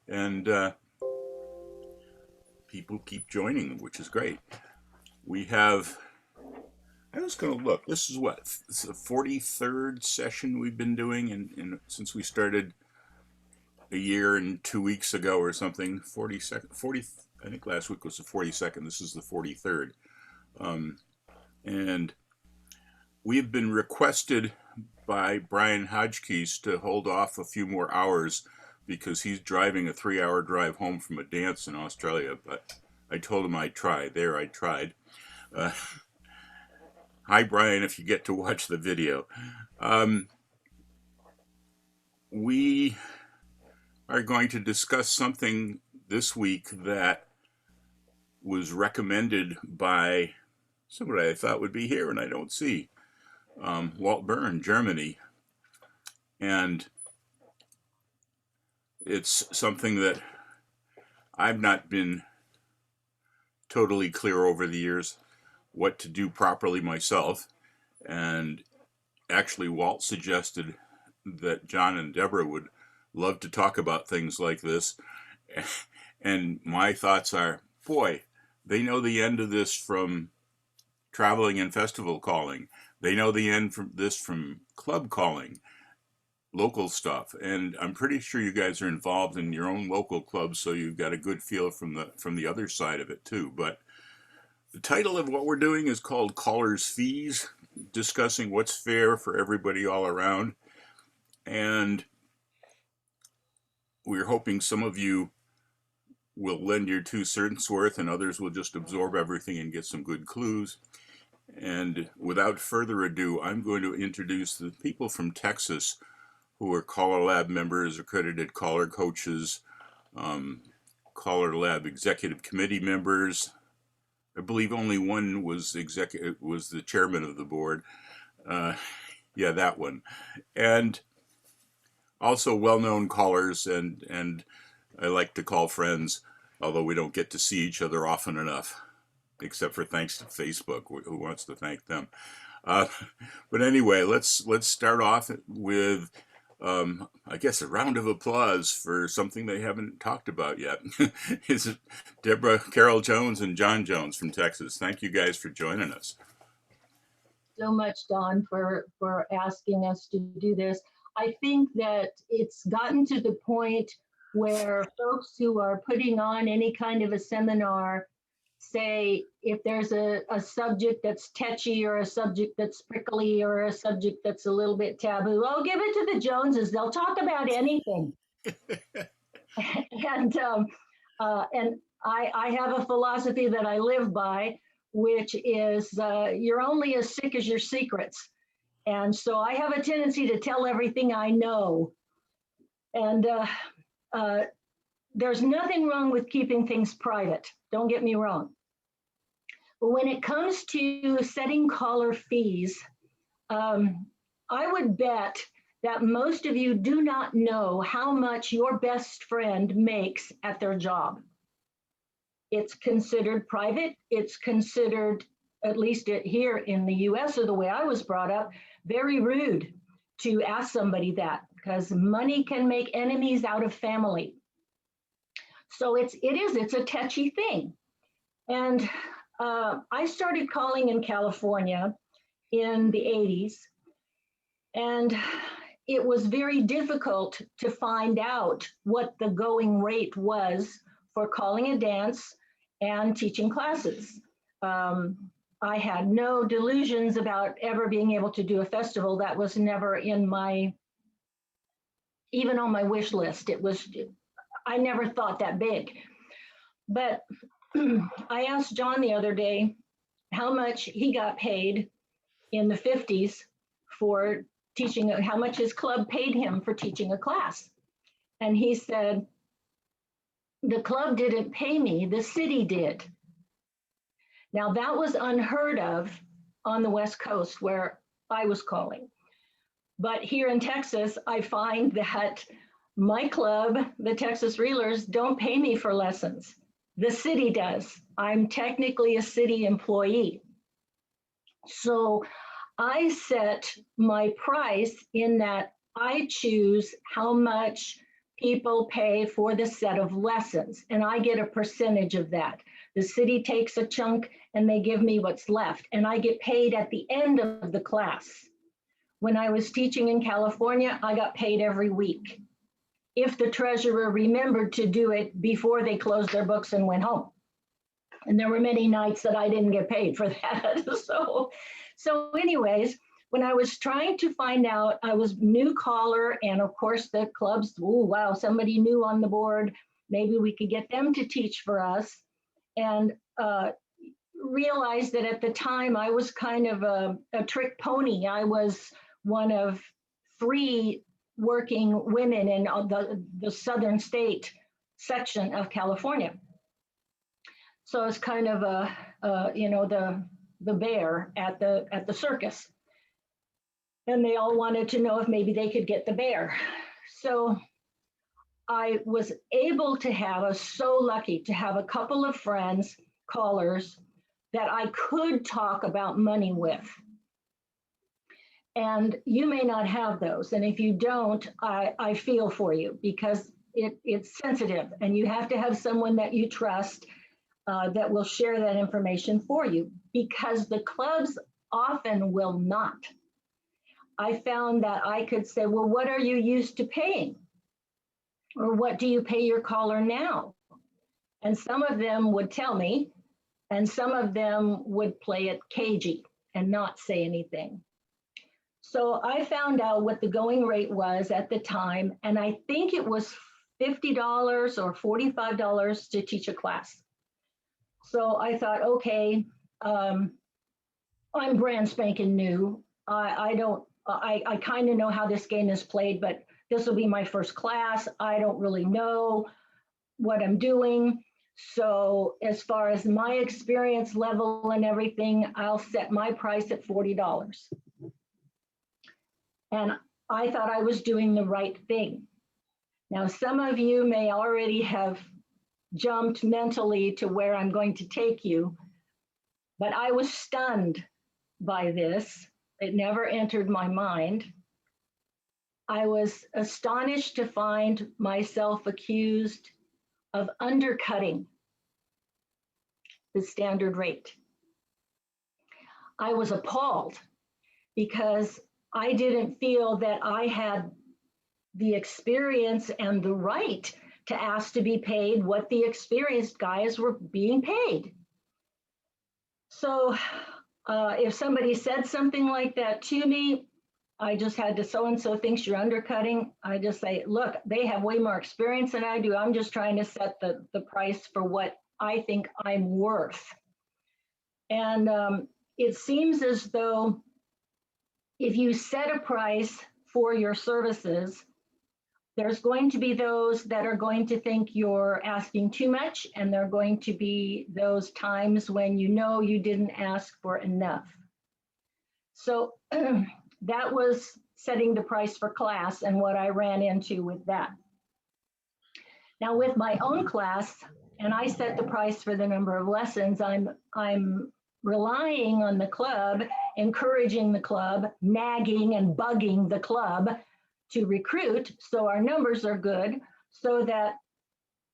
and people keep joining, which is great. We have, I was going to look, this is what, it's the 43rd session we've been doing since we started a year and 2 weeks ago or something. 42nd, 40, I think last week was the 42nd. This is the 43rd. And we've been requested by Brian Hodgkiss to hold off a few more hours because he's driving a 3-hour drive home from a dance in Australia. But I told him I'd try. There, I tried. Uh, Hi, Brian, if you get to watch the video. We are going to discuss something this week that was recommended by somebody I thought would be here and I don't see. Walt Byrne, Germany. And it's something that I've not been totally clear over the years what to do properly myself. And actually, Walt suggested that John and Deborah would love to talk about things like this. And my thoughts are, boy, they know the end of this from traveling and festival calling. They know the end from this from club calling, local stuff. And I'm pretty sure you guys are involved in your own local clubs, so you've got a good feel from the other side of it too. But the title of what we're doing is called Caller's Fees, discussing what's fair for everybody all around. And we're hoping some of you will lend your 2 cents worth and others will just absorb everything and get some good clues. And without further ado, I'm going to introduce the people from Texas who are Caller Lab members, accredited caller coaches, Caller Lab executive committee members. I believe only one was the chairman of the board. Yeah, that one. And also well-known callers, and I like to call friends, although we don't get to see each other often enough, except for thanks to Facebook. Who wants to thank them? But anyway, let's start off with, I guess, a round of applause for something they haven't talked about yet. Is Deborah, Carroll-Jones, and John Jones from Texas. Thank you guys for joining us. So much, Don, for asking us to do this. I think that it's gotten to the point where folks who are putting on any kind of a seminar say, if there's a subject that's touchy or a subject that's prickly or a subject that's a little bit taboo, oh, give it to the Joneses. They'll talk about anything. and I have a philosophy that I live by, which is you're only as sick as your secrets. And so I have a tendency to tell everything I know. And there's nothing wrong with keeping things private. Don't get me wrong. But when it comes to setting caller fees, I would bet that most of you do not know how much your best friend makes at their job. It's considered private. It's considered, at least here in the US or the way I was brought up, very rude to ask somebody that, because money can make enemies out of family. So it's a touchy thing. And I started calling in California in the 80s, and it was very difficult to find out what the going rate was for calling a dance and teaching classes. I had no delusions about ever being able to do a festival. That was never even on my wish list. I never thought that big. But I asked John the other day how much he got paid in the 50s for teaching, how much his club paid him for teaching a class. And he said, the club didn't pay me, the city did. Now that was unheard of on the West Coast where I was calling. But here in Texas, I find that my club, the Texas Reelers, don't pay me for lessons. The city does. I'm technically a city employee. So I set my price in that I choose how much people pay for the set of lessons, and I get a percentage of that. The city takes a chunk and they give me what's left, and I get paid at the end of the class. When I was teaching in California, I got paid every week, if the treasurer remembered to do it before they closed their books and went home. And there were many nights that I didn't get paid for that. So anyways, when I was trying to find out, I was new caller, and of course the clubs, oh wow, somebody new on the board, maybe we could get them to teach for us. And realized that at the time I was kind of a trick pony. I was one of 3 working women in the southern state section of California. So it's kind of the bear at the circus. And they all wanted to know if maybe they could get the bear. So I was able to have, I was so lucky to have a couple of friends, callers, that I could talk about money with. And you may not have those. And if you don't, I feel for you, because it's sensitive, and you have to have someone that you trust that will share that information for you, because the clubs often will not. I found that I could say, well, what are you used to paying? Or what do you pay your caller now? And some of them would tell me, and some of them would play it cagey and not say anything. So I found out what the going rate was at the time, and I think it was $50 or $45 to teach a class. So I thought, okay, I'm brand spanking new. I kind of know how this game is played, but this will be my first class. I don't really know what I'm doing. So as far as my experience level and everything, I'll set my price at $40. And I thought I was doing the right thing. Now, some of you may already have jumped mentally to where I'm going to take you, but I was stunned by this. It never entered my mind. I was astonished to find myself accused of undercutting the standard rate. I was appalled because I didn't feel that I had the experience and the right to ask to be paid what the experienced guys were being paid. So if somebody said something like that to me, I just had to, so-and-so thinks you're undercutting. I just say, look, they have way more experience than I do. I'm just trying to set the price for what I think I'm worth. And it seems as though if you set a price for your services, there's going to be those that are going to think you're asking too much, and there are going to be those times when you know you didn't ask for enough. So that was setting the price for class and what I ran into with that. Now with my own class, and I set the price for the number of lessons, I'm relying on the club, encouraging the club, nagging and bugging the club to recruit, so our numbers are good, so that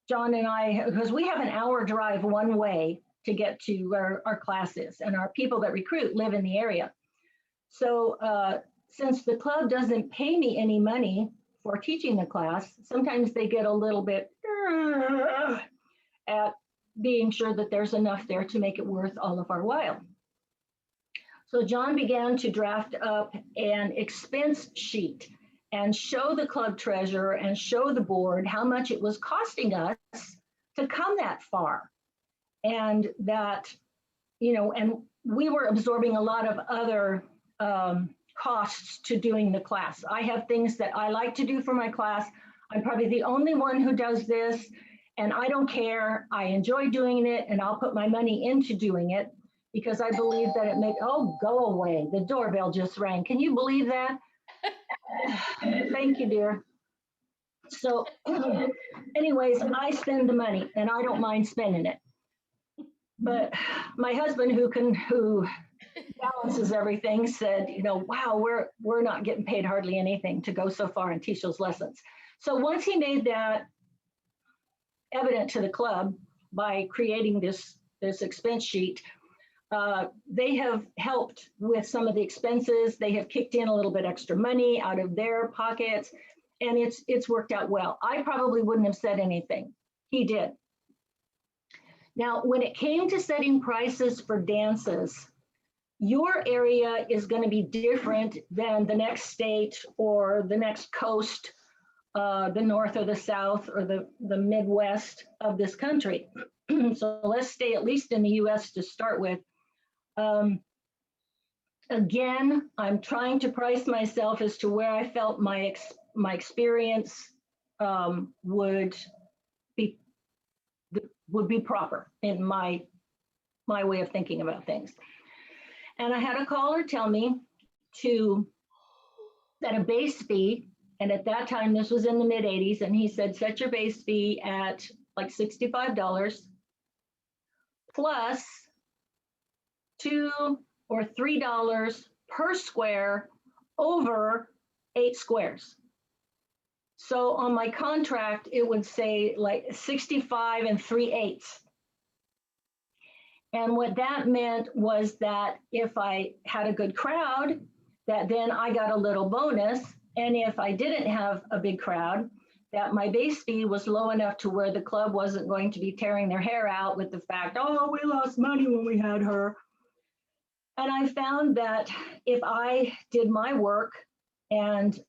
John and I, because we have an hour drive one way to get to where our class is, and our people that recruit live in the area. So since the club doesn't pay me any money for teaching the class, sometimes they get a little bit at being sure that there's enough there to make it worth all of our while. So John began to draft up an expense sheet and show the club treasurer and show the board how much it was costing us to come that far. And that, you know, and we were absorbing a lot of other costs to doing the class. I have things that I like to do for my class. I'm probably the only one who does this, and I don't care. I enjoy doing it, and I'll put my money into doing it because I believe that it makes, oh, go away. The doorbell just rang. Can you believe that? Thank you, dear. So anyways, I spend the money, and I don't mind spending it. But my husband, who balances everything, said, you know, wow, we're not getting paid hardly anything to go so far and teach those lessons. So once he made that evident to the club by creating this expense sheet, they have helped with some of the expenses. They have kicked in a little bit extra money out of their pockets, and it's worked out well. I probably wouldn't have said anything. He did. Now, when it came to setting prices for dances, your area is going to be different than the next state or the next coast, the north or the south or the Midwest of this country. So let's stay at least in the US to start with. Again, I'm trying to price myself as to where I felt my experience would be proper in my way of thinking about things. And I had a caller tell me to set a base fee, and at that time this was in the mid 80s, and he said set your base fee at like $65 plus $2 or $3 per square over 8 squares. So on my contract, it would say like 65 3/8. And what that meant was that if I had a good crowd, that then I got a little bonus. And if I didn't have a big crowd, that my base fee was low enough to where the club wasn't going to be tearing their hair out with the fact, oh, we lost money when we had her. And I found that if I did my work and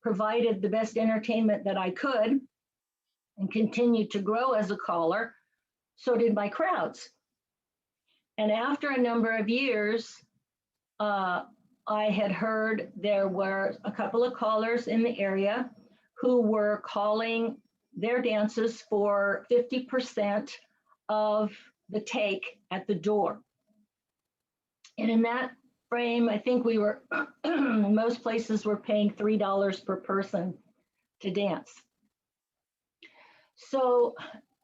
provided the best entertainment that I could and continued to grow as a caller, so did my crowds. And after a number of years, I had heard there were a couple of callers in the area who were calling their dances for 50% of the take at the door. And in that frame, I think we were, most places were paying $3 per person to dance. So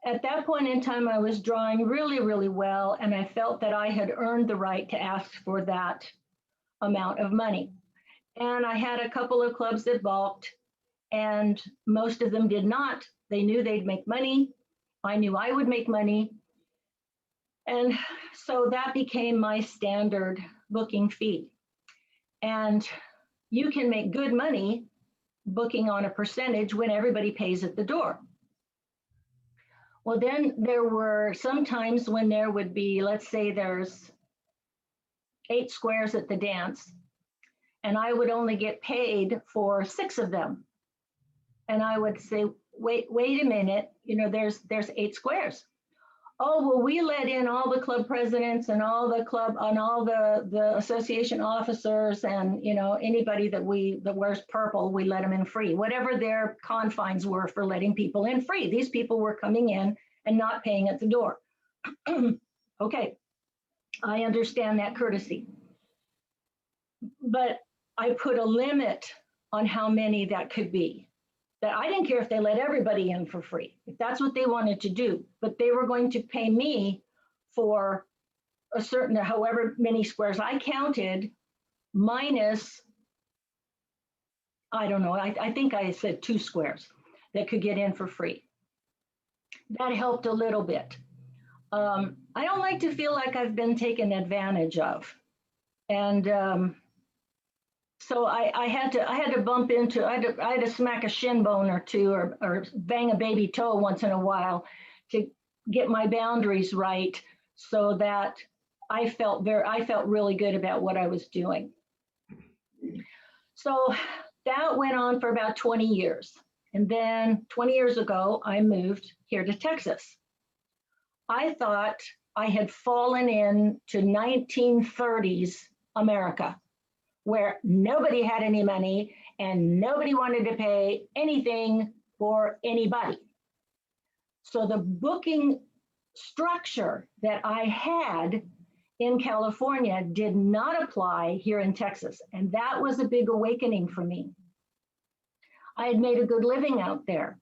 at that point in time, I was drawing really, really well, and I felt that I had earned the right to ask for that amount of money. And I had a couple of clubs that balked, and most of them did not. They knew they'd make money. I knew I would make money. And so that became my standard booking fee. And you can make good money booking on a percentage when everybody pays at the door. Well, then there were some times when there would be, let's say there's 8 squares at the dance, and I would only get paid for 6 of them. And I would say, wait a minute, you know, there's 8 squares. Oh, well, we let in all the club presidents and all the association officers and, you know, anybody that wears purple, we let them in free, whatever their confines were for letting people in free. These people were coming in and not paying at the door. Okay, I understand that courtesy. But I put a limit on how many that could be. That I didn't care if they let everybody in for free, if that's what they wanted to do, but they were going to pay me for a certain, however many squares I counted, minus, I don't know, I think I said 2 squares that could get in for free. That helped a little bit. I don't like to feel like I've been taken advantage of. And so I had to bump into, I had to smack a shin bone or two or bang a baby toe once in a while to get my boundaries right, so that I felt really good about what I was doing. So that went on for about 20 years. And then 20 years ago, I moved here to Texas. I thought I had fallen into 1930s America, where nobody had any money and nobody wanted to pay anything for anybody. So the booking structure that I had in California did not apply here in Texas. And that was a big awakening for me. I had made a good living out there.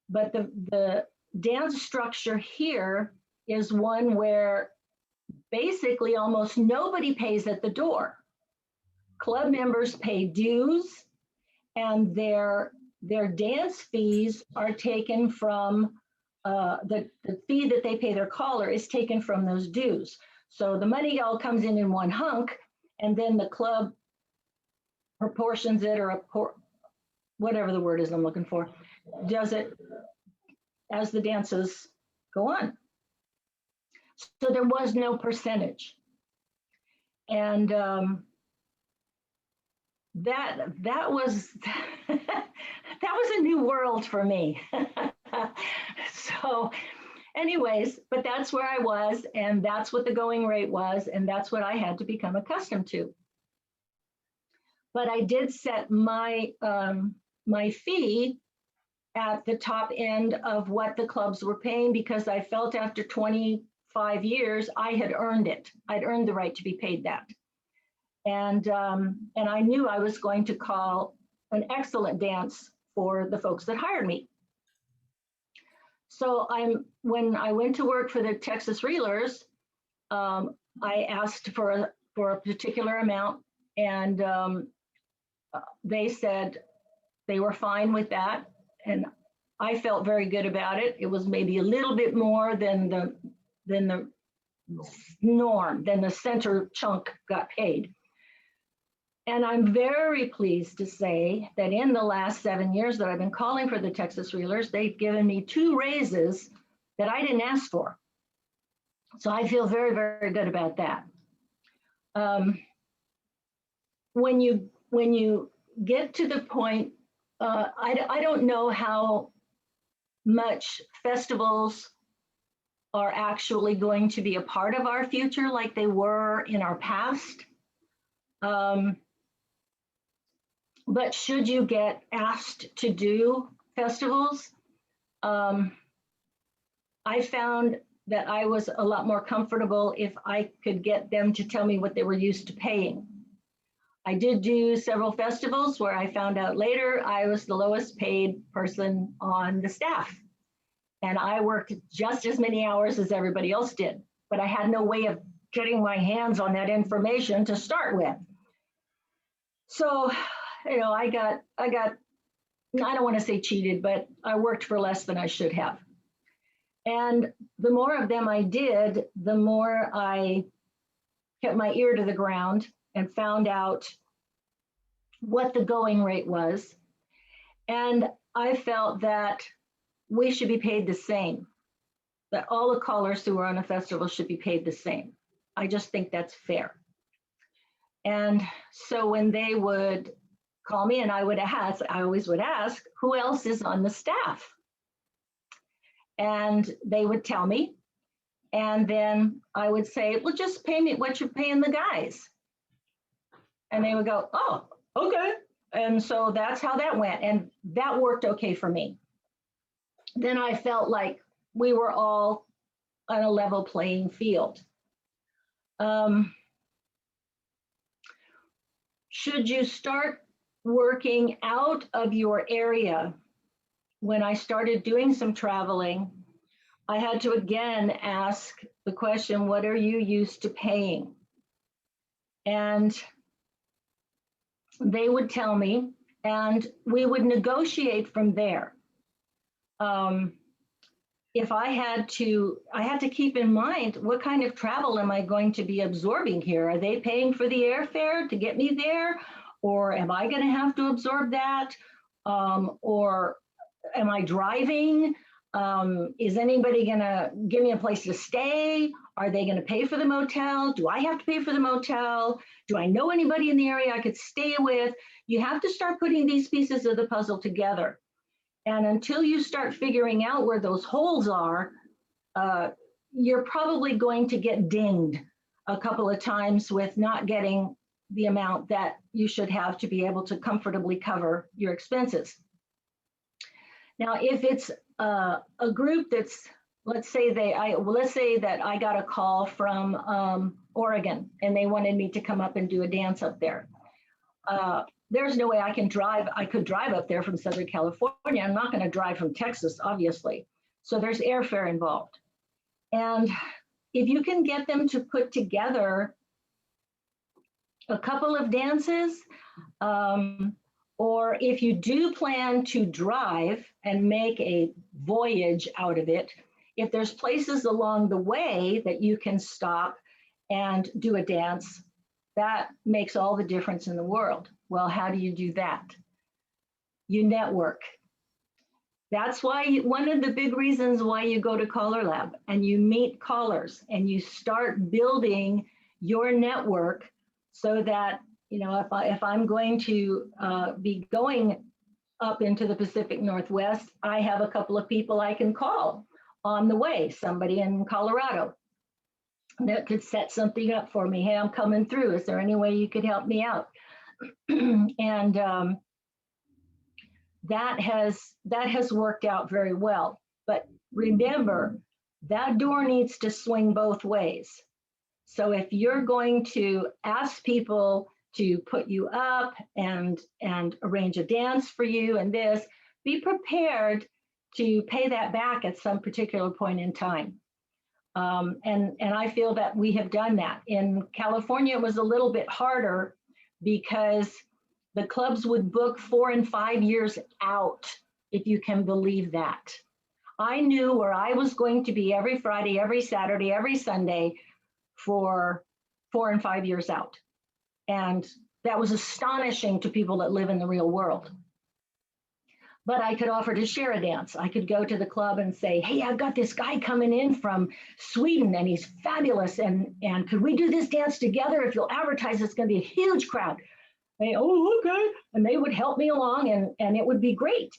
But the dance structure here is one where basically almost nobody pays at the door. Club members pay dues, and their their dance fees are taken from the fee that they pay their caller is taken from those dues. So the money all comes in one hunk, and then the club proportions it, or whatever the word is I'm looking for, does it as the dances go on. So there was no percentage. And that was that was a new world for me. So anyways, but that's where I was, and that's what the going rate was, and that's what I had to become accustomed to. But I did set my my fee at the top end of what the clubs were paying, because I felt after 25 years I had earned it. I'd earned the right to be paid that. And I knew I was going to call an excellent dance for the folks that hired me. So when I went to work for the Texas Reelers, I asked for a particular amount, and they said they were fine with that, and I felt very good about it. It was maybe a little bit more than the norm, than the center chunk got paid. And I'm very pleased to say that in the last 7 years that I've been calling for the Texas Reelers, they've given me 2 raises that I didn't ask for. So I feel very, very good about that. When you get to the point, I don't know how much festivals are actually going to be a part of our future like they were in our past. But should you get asked to do festivals, I found that I was a lot more comfortable if I could get them to tell me what they were used to paying. I did do several festivals where I found out later I was the lowest paid person on the staff. And I worked just as many hours as everybody else did, but I had no way of getting my hands on that information to start with. So, you know, I don't want to say cheated, but I worked for less than I should have. And the more of them I did, the more I kept my ear to the ground and found out what the going rate was. And I felt that we should be paid the same, that all the callers who are on a festival should be paid the same. I just think that's fair. And so when they would call me and I always would ask, who else is on the staff? And they would tell me. And then I would say, well, just pay me what you're paying the guys. And they would go, oh, okay. And so that's how that went. And that worked okay for me. Then I felt like we were all on a level playing field. Should you start working out of your area? When I started doing some traveling, I had to again ask the question, what are you used to paying? And they would tell me, and we would negotiate from there. If I had to keep in mind, what kind of travel am I going to be absorbing here? Are they paying for the airfare to get me there? Or am I going to have to absorb that? Or am I driving? Is anybody going to give me a place to stay? Are they going to pay for the motel? Do I have to pay for the motel? Do I know anybody in the area I could stay with? You have to start putting these pieces of the puzzle together. And until you start figuring out where those holes are, you're probably going to get dinged a couple of times with not getting the amount that you should have to be able to comfortably cover your expenses. Now, if it's a group that's, let's say that I got a call from Oregon and they wanted me to come up and do a dance up there. There's no way I could drive up there from Southern California. I'm not going to drive from Texas, obviously. So there's airfare involved. And if you can get them to put together a couple of dances, Or if you do plan to drive and make a voyage out of it, if there's places along the way that you can stop and do a dance, that makes all the difference in the world. Well, how do you do that? You network. That's why one of the big reasons why you go to Caller Lab and you meet callers and you start building your network so that, you know, if I'm going to be going up into the Pacific Northwest, I have a couple of people I can call on the way, somebody in Colorado that could set something up for me. Hey, I'm coming through. Is there any way you could help me out? And that has worked out very well. But remember, that door needs to swing both ways. So if you're going to ask people to put you up and arrange a dance for you and this, be prepared to pay that back at some particular point in time. And I feel that we have done that. In California, it was a little bit harder because the clubs would book 4 and 5 years out, if you can believe that. I knew where I was going to be every Friday, every Saturday, every Sunday for 4 and 5 years out. And that was astonishing to people that live in the real world. But I could offer to share a dance. I could go to the club and say, hey, I've got this guy coming in from Sweden and he's fabulous. And could we do this dance together? If you'll advertise, it's going to be a huge crowd. They, oh, okay. And they would help me along and it would be great.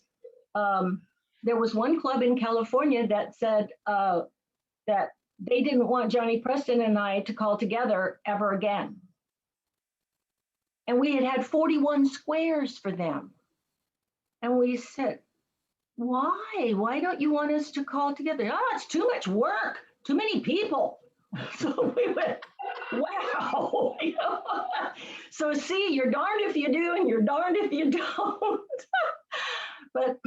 There was one club in California that said that they didn't want Johnny Preston and I to call together ever again. And we had 41 squares for them. And we said, why? Why don't you want us to call together? Oh, it's too much work, too many people. So we went, wow. You know? So see, you're darned if you do and you're darned if you don't. But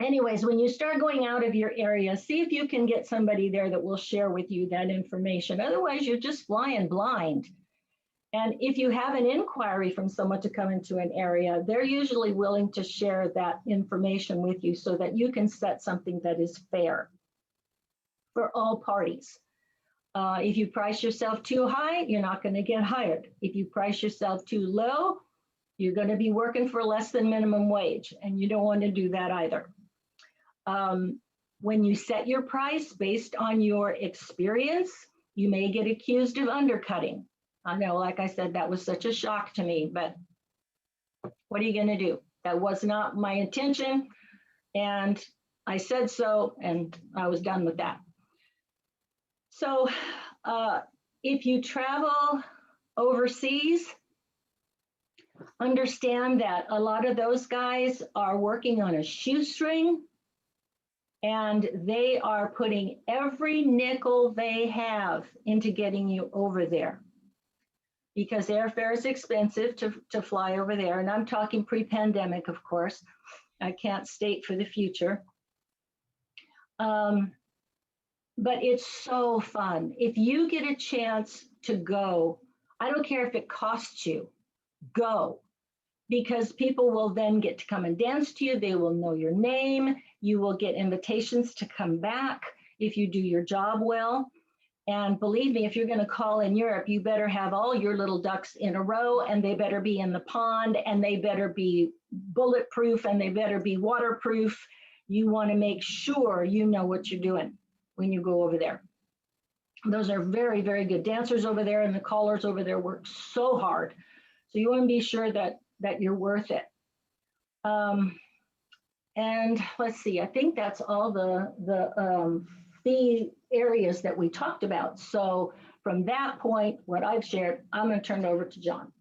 anyways, when you start going out of your area, see if you can get somebody there that will share with you that information. Otherwise, you're just flying blind. And if you have an inquiry from someone to come into an area, they're usually willing to share that information with you so that you can set something that is fair for all parties. If you price yourself too high, you're not going to get hired. If you price yourself too low, you're going to be working for less than minimum wage, and you don't want to do that either. When you set your price based on your experience, you may get accused of undercutting. I know, like I said, that was such a shock to me, but what are you going to do? That was not my intention, and I said so, and I was done with that. So if you travel overseas, understand that a lot of those guys are working on a shoestring, and they are putting every nickel they have into getting you over there. Because airfare is expensive to fly over there. And I'm talking pre-pandemic, of course. I can't state for the future. But it's so fun. If you get a chance to go, I don't care if it costs you, go. Because people will then get to come and dance to you. They will know your name. You will get invitations to come back if you do your job well. And believe me, if you're going to call in Europe, you better have all your little ducks in a row, and they better be in the pond, and they better be bulletproof, and they better be waterproof. You want to make sure you know what you're doing when you go over there. Those are very, very good dancers over there, and the callers over there work so hard. So you want to be sure that you're worth it. And let's see, I think that's all the fee areas that we talked about. So from that point, what I've shared, I'm going to turn it over to John.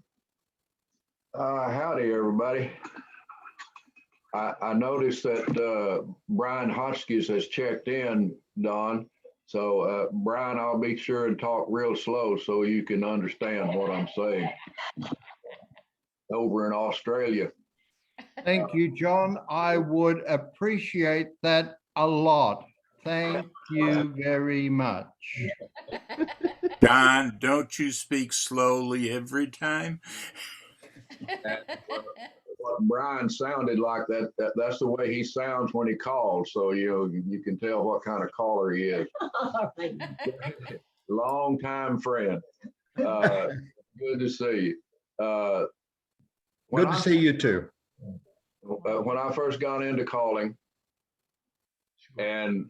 Howdy, everybody. I noticed that Brian Hotchkiss has checked in, Don. So Brian, I'll be sure and talk real slow so you can understand what I'm saying over in Australia. Thank you, John. I would appreciate that a lot. Thank you very much. Don, don't you speak slowly every time? what Brian sounded like. That's the way he sounds when he calls. So you can tell what kind of caller he is. All right. Long time friend. Good to see you. Good to see you too. When I first got into calling, and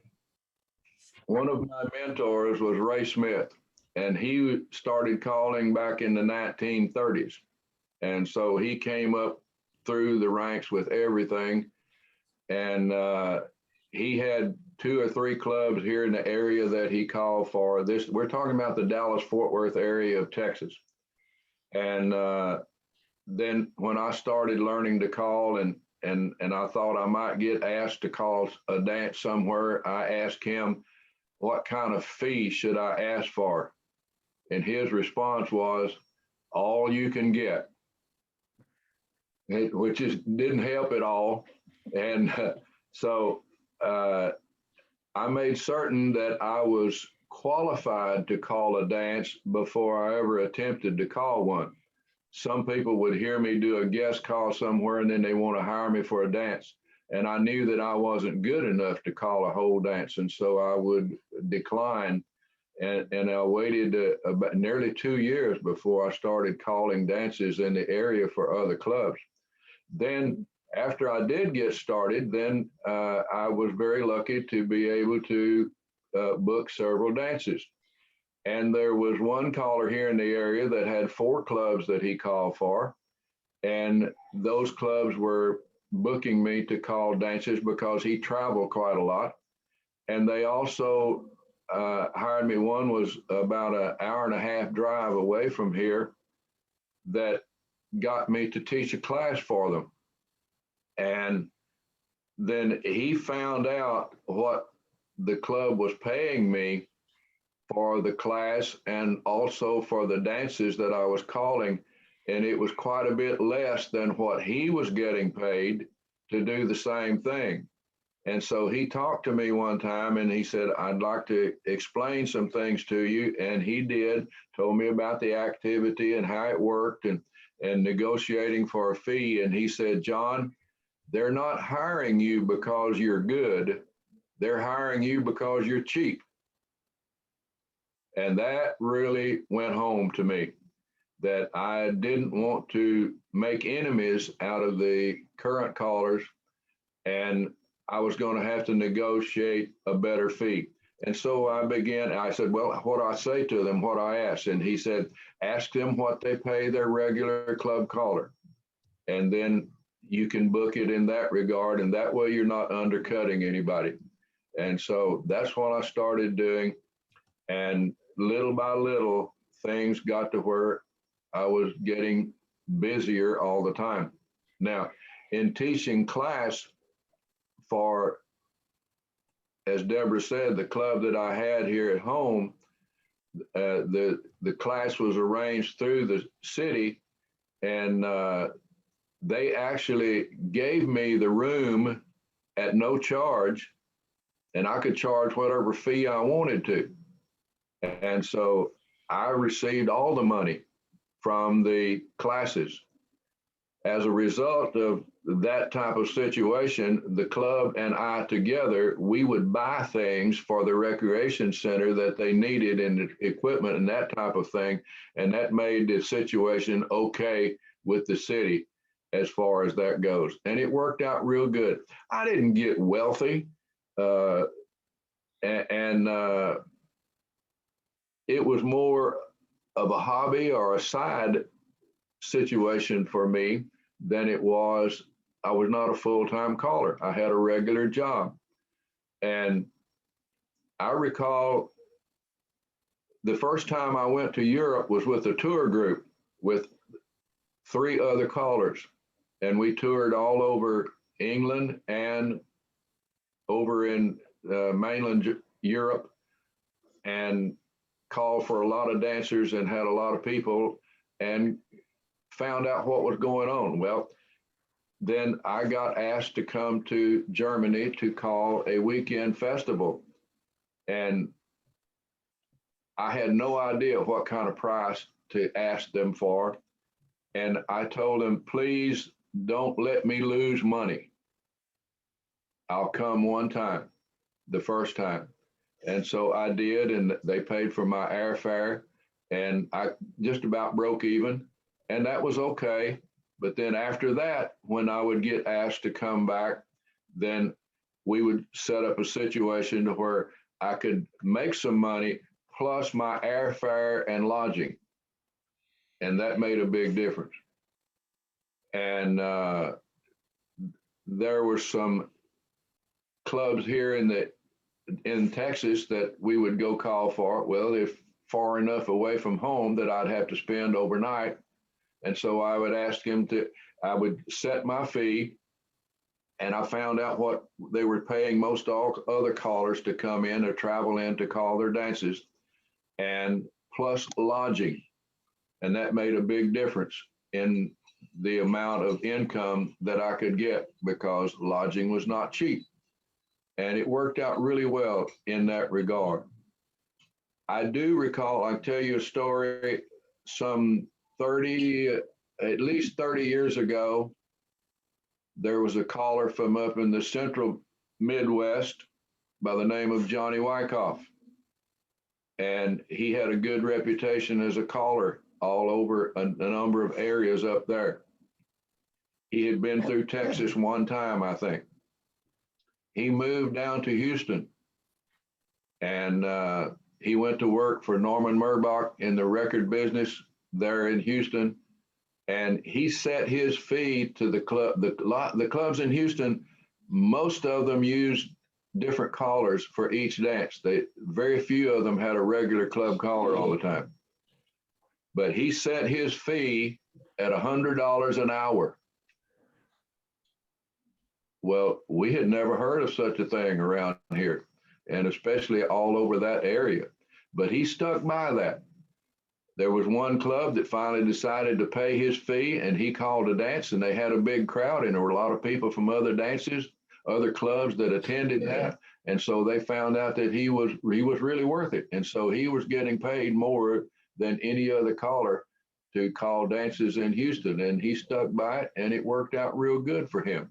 one of my mentors was Ray Smith, and he started calling back in the 1930s. And so he came up through the ranks with everything. And he had 2 or 3 clubs here in the area that he called for. This, we're talking about the Dallas-Fort Worth area of Texas. And then when I started learning to call and I thought I might get asked to call a dance somewhere, I asked him, what kind of fee should I ask for? And his response was, all you can get, which didn't help at all. And so I made certain that I was qualified to call a dance before I ever attempted to call one. Some people would hear me do a guest call somewhere and then they want to hire me for a dance. And I knew that I wasn't good enough to call a whole dance. And so I would decline. And I waited about nearly 2 years before I started calling dances in the area for other clubs. Then after I did get started, then I was very lucky to be able to book several dances. And there was one caller here in the area that had 4 clubs that he called for. And those clubs were booking me to call dances because he traveled quite a lot. And they also hired me. One was about an hour-and-a-half drive away from here that got me to teach a class for them. And then he found out what the club was paying me for the class and also for the dances that I was calling. And it was quite a bit less than what he was getting paid to do the same thing. And so he talked to me one time and he said, I'd like to explain some things to you. And he did, told me about the activity and how it worked and negotiating for a fee. And he said, John, they're not hiring you because you're good. They're hiring you because you're cheap. And that really went home to me, that I didn't want to make enemies out of the current callers, and I was going to have to negotiate a better fee. And so I said, well, what do I say to them, what I ask? And he said, ask them what they pay their regular club caller. And then you can book it in that regard. And that way you're not undercutting anybody. And so that's what I started doing. And little by little, things got to where I was getting busier all the time. Now, in teaching class for, as Deborah said, the club that I had here at home, the class was arranged through the city, and they actually gave me the room at no charge, and I could charge whatever fee I wanted to. And so I received all the money from the classes. As a result of that type of situation, the club and I together, we would buy things for the recreation center that they needed and equipment and that type of thing. And that made the situation okay with the city as far as that goes. And it worked out real good. I didn't get wealthy. It was more of a hobby or a side situation for me than it was. I was not a full-time caller. I had a regular job. And I recall the first time I went to Europe was with a tour group with 3 other callers. And we toured all over England and over in mainland Europe and called for a lot of dancers and had a lot of people and found out what was going on. Well, then I got asked to come to Germany to call a weekend festival. And I had no idea what kind of price to ask them for. And I told them, please don't let me lose money. I'll come one time, the first time. And so I did, and they paid for my airfare, and I just about broke even, and that was okay. But then after that, when I would get asked to come back, then we would set up a situation to where I could make some money plus my airfare and lodging. And that made a big difference. And there were some clubs here in Texas that we would go call for. Well, if far enough away from home that I'd have to spend overnight. And so I would ask him I would set my fee, and I found out what they were paying most all other callers to come in or travel in to call their dances, and plus lodging. And that made a big difference in the amount of income that I could get, because lodging was not cheap. And it worked out really well in that regard. I do recall, I'll tell you a story, at least 30 years ago, there was a caller from up in the central Midwest by the name of Johnny Wyckoff. And he had a good reputation as a caller all over a number of areas up there. He had been through Texas one time, I think. He moved down to Houston, and he went to work for Norman Murbach in the record business there in Houston. And he set his fee to the club. The clubs in Houston, most of them used different callers for each dance. Very few of them had a regular club caller all the time. But he set his fee at $100 an hour. Well, we had never heard of such a thing around here, and especially all over that area. But he stuck by that. There was one club that finally decided to pay his fee, and he called a dance, and they had a big crowd, and there were a lot of people from other dances, other clubs that attended that. And so they found out that he was really worth it. And so he was getting paid more than any other caller to call dances in Houston, and he stuck by it, and it worked out real good for him.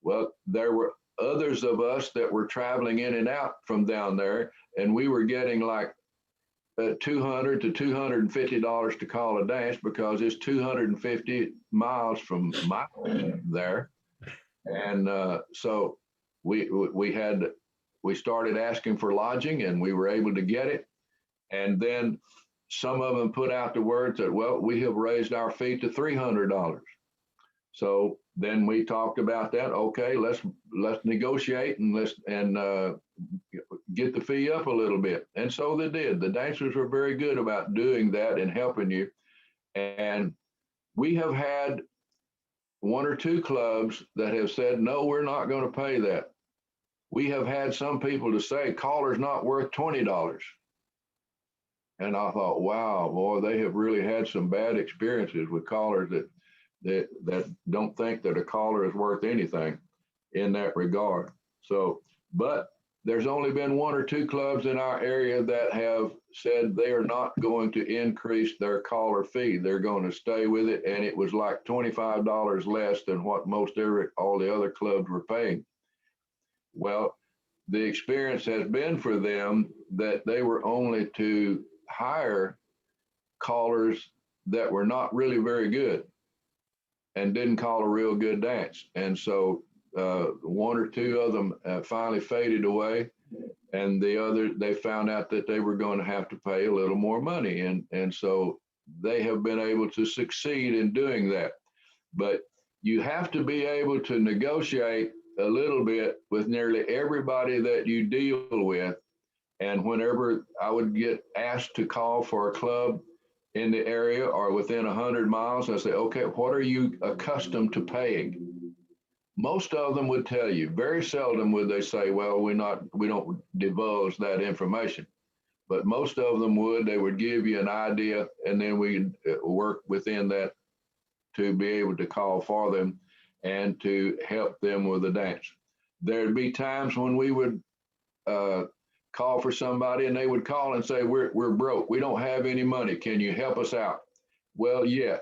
Well, there were others of us that were traveling in and out from down there, and we were getting like $200 to $250 to call a dance, because it's 250 miles from my home there. And so we started asking for lodging, and we were able to get it. And then some of them put out the word that, well, we have raised our fee to $300. So then we talked about that. Okay, let's negotiate and get the fee up a little bit. And so they did. The dancers were very good about doing that and helping you. And we have had one or two clubs that have said, no, we're not going to pay that. We have had some people to say, caller's not worth $20. And I thought, wow, boy, they have really had some bad experiences with callers that don't think that a caller is worth anything in that regard. So, but there's only been one or two clubs in our area that have said they are not going to increase their caller fee. They're going to stay with it. And it was like $25 less than what all the other clubs were paying. Well, the experience has been for them that they were only to hire callers that were not really very good and didn't call a real good dance. And so one or two of them finally faded away, and they found out that they were going to have to pay a little more money. And so they have been able to succeed in doing that. But you have to be able to negotiate a little bit with nearly everybody that you deal with. And whenever I would get asked to call for a club in the area or within 100 miles, I say, okay, what are you accustomed to paying? Most of them would tell you. Very seldom would they say, well, we don't divulge that information. But most of them would. They would give you an idea, and then we'd work within that to be able to call for them and to help them with the dance. There'd be times when we would call for somebody, and they would call and say, we're broke. We don't have any money. Can you help us out? Well, yes,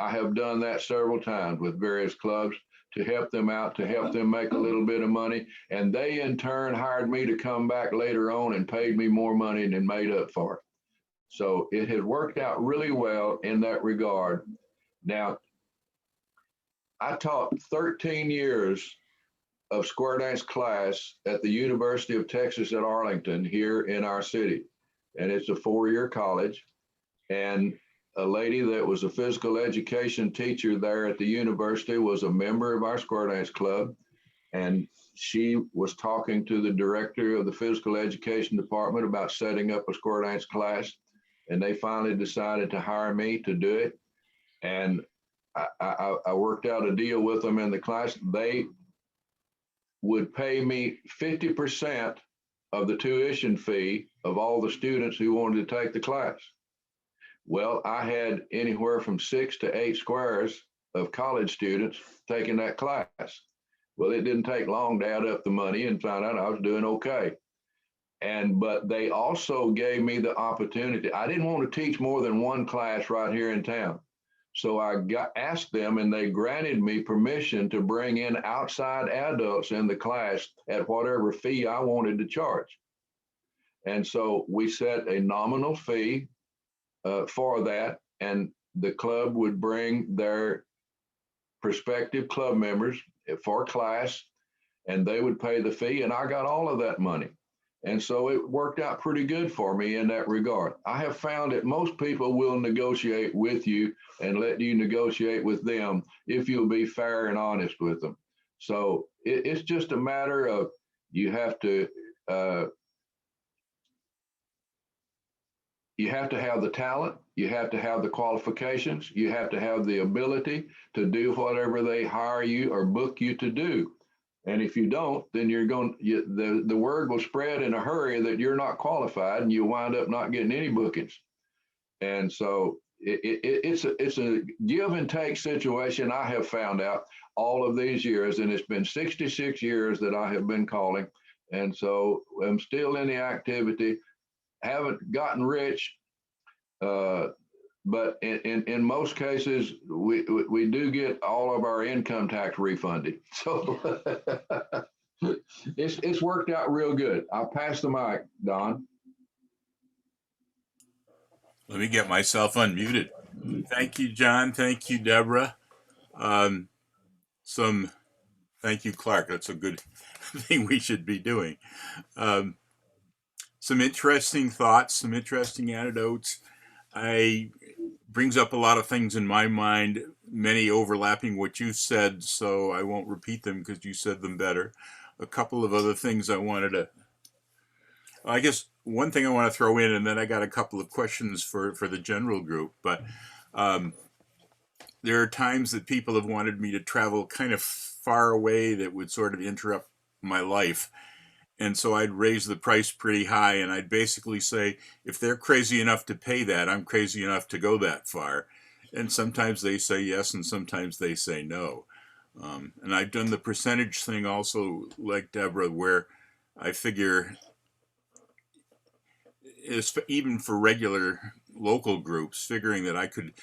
I have done that several times with various clubs to help them out, to help them make a little bit of money. And they in turn hired me to come back later on and paid me more money than made up for it. So it has worked out really well in that regard. Now, I taught 13 years of square dance class at the University of Texas at Arlington here in our city. And it's a 4-year college. And a lady that was a physical education teacher there at the university was a member of our square dance club. And she was talking to the director of the physical education department about setting up a square dance class. And they finally decided to hire me to do it. And I worked out a deal with them in the class. They would pay me 50% of the tuition fee of all the students who wanted to take the class. Well, I had anywhere from 6 to 8 squares of college students taking that class. Well, it didn't take long to add up the money and find out I was doing okay. But they also gave me the opportunity. I didn't want to teach more than one class right here in town. So I asked them, and they granted me permission to bring in outside adults in the class at whatever fee I wanted to charge. And so we set a nominal fee for that, and the club would bring their prospective club members for class, and they would pay the fee, and I got all of that money. And so it worked out pretty good for me in that regard. I have found that most people will negotiate with you and let you negotiate with them if you'll be fair and honest with them. So it's just a matter of you have to have the talent, you have to have the qualifications, you have to have the ability to do whatever they hire you or book you to do. And if you don't, then the word will spread in a hurry that you're not qualified, and you wind up not getting any bookings. And so it's a give and take situation. I have found out all of these years, and it's been 66 years that I have been calling. And so I'm still in the activity, haven't gotten rich, but in most cases, we do get all of our income tax refunded. So it's worked out real good. I'll pass the mic, Don. Let me get myself unmuted. Thank you, John. Thank you, Deborah. Thank you, Clark. That's a good thing we should be doing. Some interesting thoughts, some interesting anecdotes. Brings up a lot of things in my mind, many overlapping what you said, so I won't repeat them because you said them better. A couple of other things I guess one thing I want to throw in, and then I got a couple of questions for the general group, but there are times that people have wanted me to travel kind of far away that would sort of interrupt my life. And so I'd raise the price pretty high, and I'd basically say, if they're crazy enough to pay that, I'm crazy enough to go that far. And sometimes they say yes, and sometimes they say no. And I've done the percentage thing also, like Deborah, where I figure, even for regular local groups, figuring that I could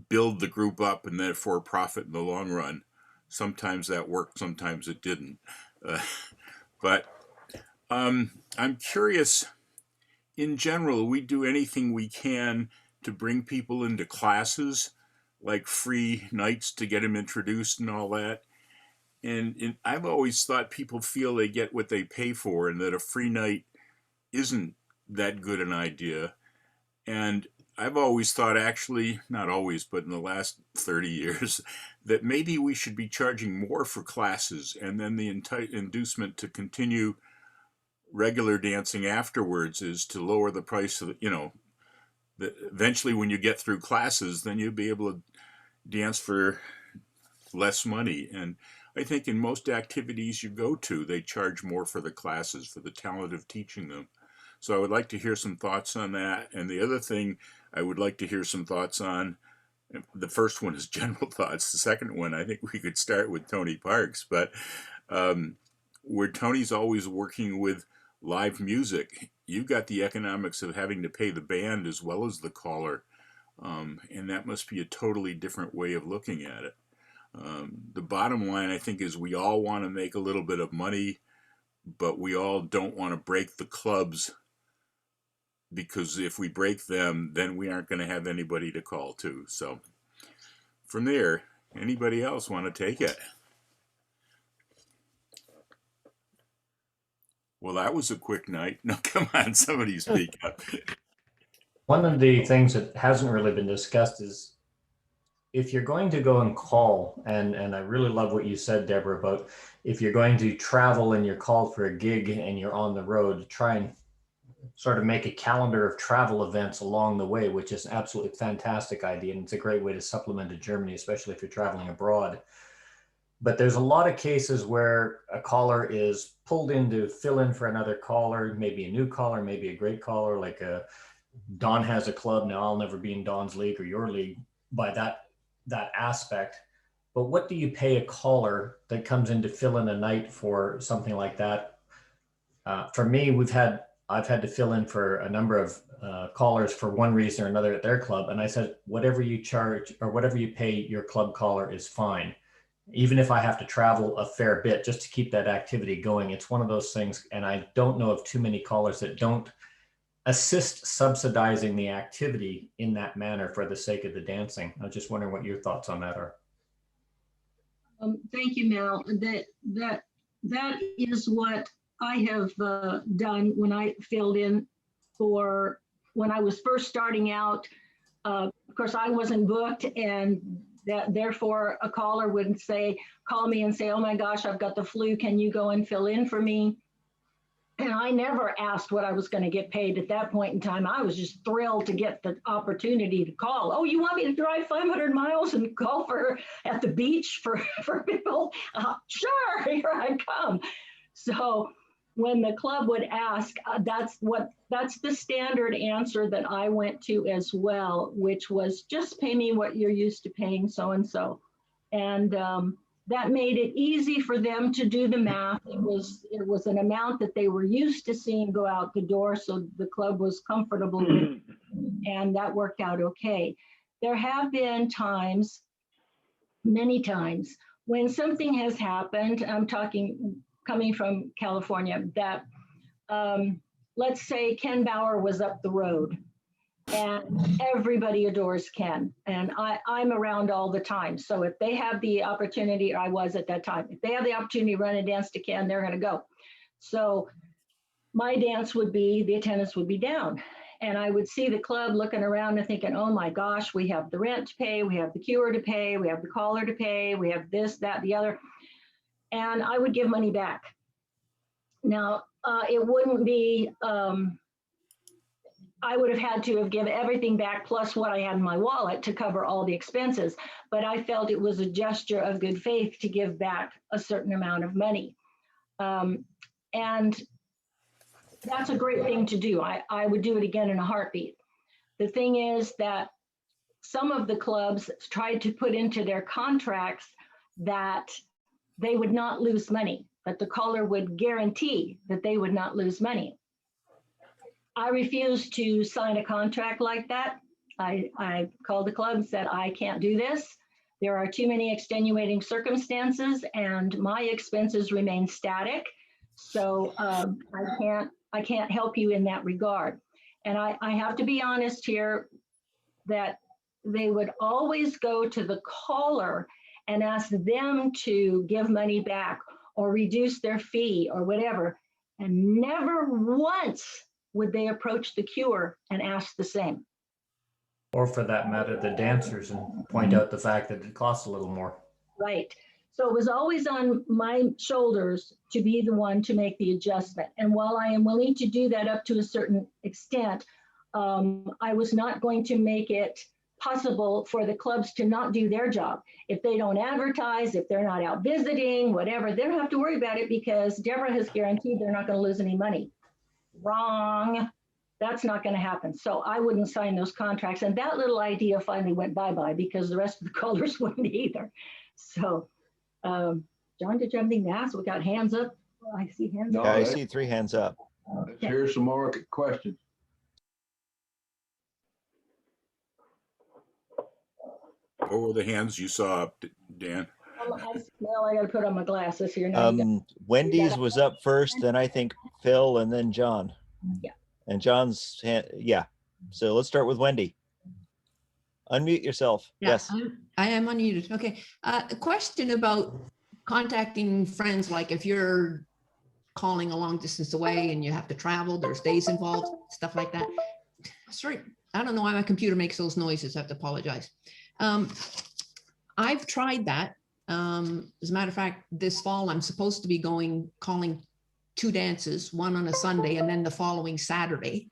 build the group up and therefore profit in the long run. Sometimes that worked, sometimes it didn't. But I'm curious, in general, we do anything we can to bring people into classes, like free nights to get them introduced and all that. And I've always thought people feel they get what they pay for, and that a free night isn't that good an idea. And I've always thought, actually, not always, but in the last 30 years, that maybe we should be charging more for classes, and then the inducement to continue regular dancing afterwards is to lower the price of, eventually when you get through classes, then you'll be able to dance for less money. And I think in most activities you go to, they charge more for the classes, for the talent of teaching them. So I would like to hear some thoughts on that. And the other thing I would like to hear some thoughts on, the first one is general thoughts. The second one, I think we could start with Tony Parks, but where Tony's always working with live music, you've got the economics of having to pay the band as well as the caller. And that must be a totally different way of looking at it. The bottom line, I think, is we all want to make a little bit of money, but we all don't want to break the clubs, because if we break them, then we aren't going to have anybody to call to. So from there, anybody else want to take it? Well, that was a quick night. No, come on, somebody speak up. One of the things that hasn't really been discussed is if you're going to go and call, and I really love what you said, Deborah, about if you're going to travel and you're called for a gig and you're on the road, try and sort of make a calendar of travel events along the way, which is an absolutely fantastic idea. And it's a great way to supplement to Germany, especially if you're traveling abroad. But there's a lot of cases where a caller is pulled in to fill in for another caller, maybe a new caller, maybe a great caller, like Don has a club. Now I'll never be in Don's league or your league by that aspect. But what do you pay a caller that comes in to fill in a night for something like that? For me, I've had to fill in for a number of callers for one reason or another at their club. And I said, whatever you charge or whatever you pay your club caller is fine. Even if I have to travel a fair bit just to keep that activity going. It's one of those things. And I don't know of too many callers that don't assist subsidizing the activity in that manner for the sake of the dancing. I was just wondering what your thoughts on that are. Thank you, Mel. That is what I have done when I filled in for when I was first starting out. Of course, I wasn't booked, and therefore a caller would call me and say, "Oh my gosh, I've got the flu. Can you go and fill in for me?" And I never asked what I was going to get paid at that point in time. I was just thrilled to get the opportunity to call. "Oh, you want me to drive 500 miles and call at the beach for people?" Sure, here I come. So when the club would ask, that's the standard answer that I went to as well, which was just pay me what you're used to paying so-and-so. And that made it easy for them to do the math. It was an amount that they were used to seeing go out the door, so the club was comfortable with it, and that worked out okay. There have been times, many times, when something has happened. I'm talking coming from California, that let's say Ken Bauer was up the road, and everybody adores Ken. And I'm around all the time. So if they have the opportunity, or I was at that time, if they have the opportunity to run a dance to Ken, they're going to go. So my dance would be, the attendance would be down. And I would see the club looking around and thinking, oh my gosh, we have the rent to pay, we have the cure to pay, we have the caller to pay, we have this, that, the other. And I would give money back. Now, it wouldn't be, I would have had to have given everything back plus what I had in my wallet to cover all the expenses. But I felt it was a gesture of good faith to give back a certain amount of money. And that's a great thing to do. I would do it again in a heartbeat. The thing is that some of the clubs tried to put into their contracts that they would not lose money, that the caller would guarantee that they would not lose money. I refused to sign a contract like that. I called the club and said, I can't do this. There are too many extenuating circumstances and my expenses remain static. So I can't help you in that regard. And I have to be honest here that they would always go to the caller and ask them to give money back or reduce their fee or whatever. And never once would they approach the cure and ask the same. Or for that matter, the dancers, and point out the fact that it costs a little more. Right. So it was always on my shoulders to be the one to make the adjustment. And while I am willing to do that up to a certain extent, I was not going to make it possible for the clubs to not do their job. If they don't advertise, if they're not out visiting, whatever, they don't have to worry about it because Deborah has guaranteed they're not going to lose any money. Wrong. That's not going to happen. So I wouldn't sign those contracts. And that little idea finally went bye-bye because the rest of the callers wouldn't either. So, John, did you have anything to ask? We got hands up. I see hands up. Yeah, I see 3 hands up. Let's hear some more questions. What were the hands you saw up, Dan? Well, I gotta put on my glasses here now. Wendy's was up first, then I think Phil, and then John. Yeah. And John's hand, yeah. So let's start with Wendy. Unmute yourself. Yeah, Yes. I am unmuted. Okay. A question about contacting friends, like if you're calling a long distance away and you have to travel, there's days involved, stuff like that. Sorry, I don't know why my computer makes those noises. I have to apologize. I've tried that. As a matter of fact, this fall, I'm supposed to be calling 2 dances, one on a Sunday and then the following Saturday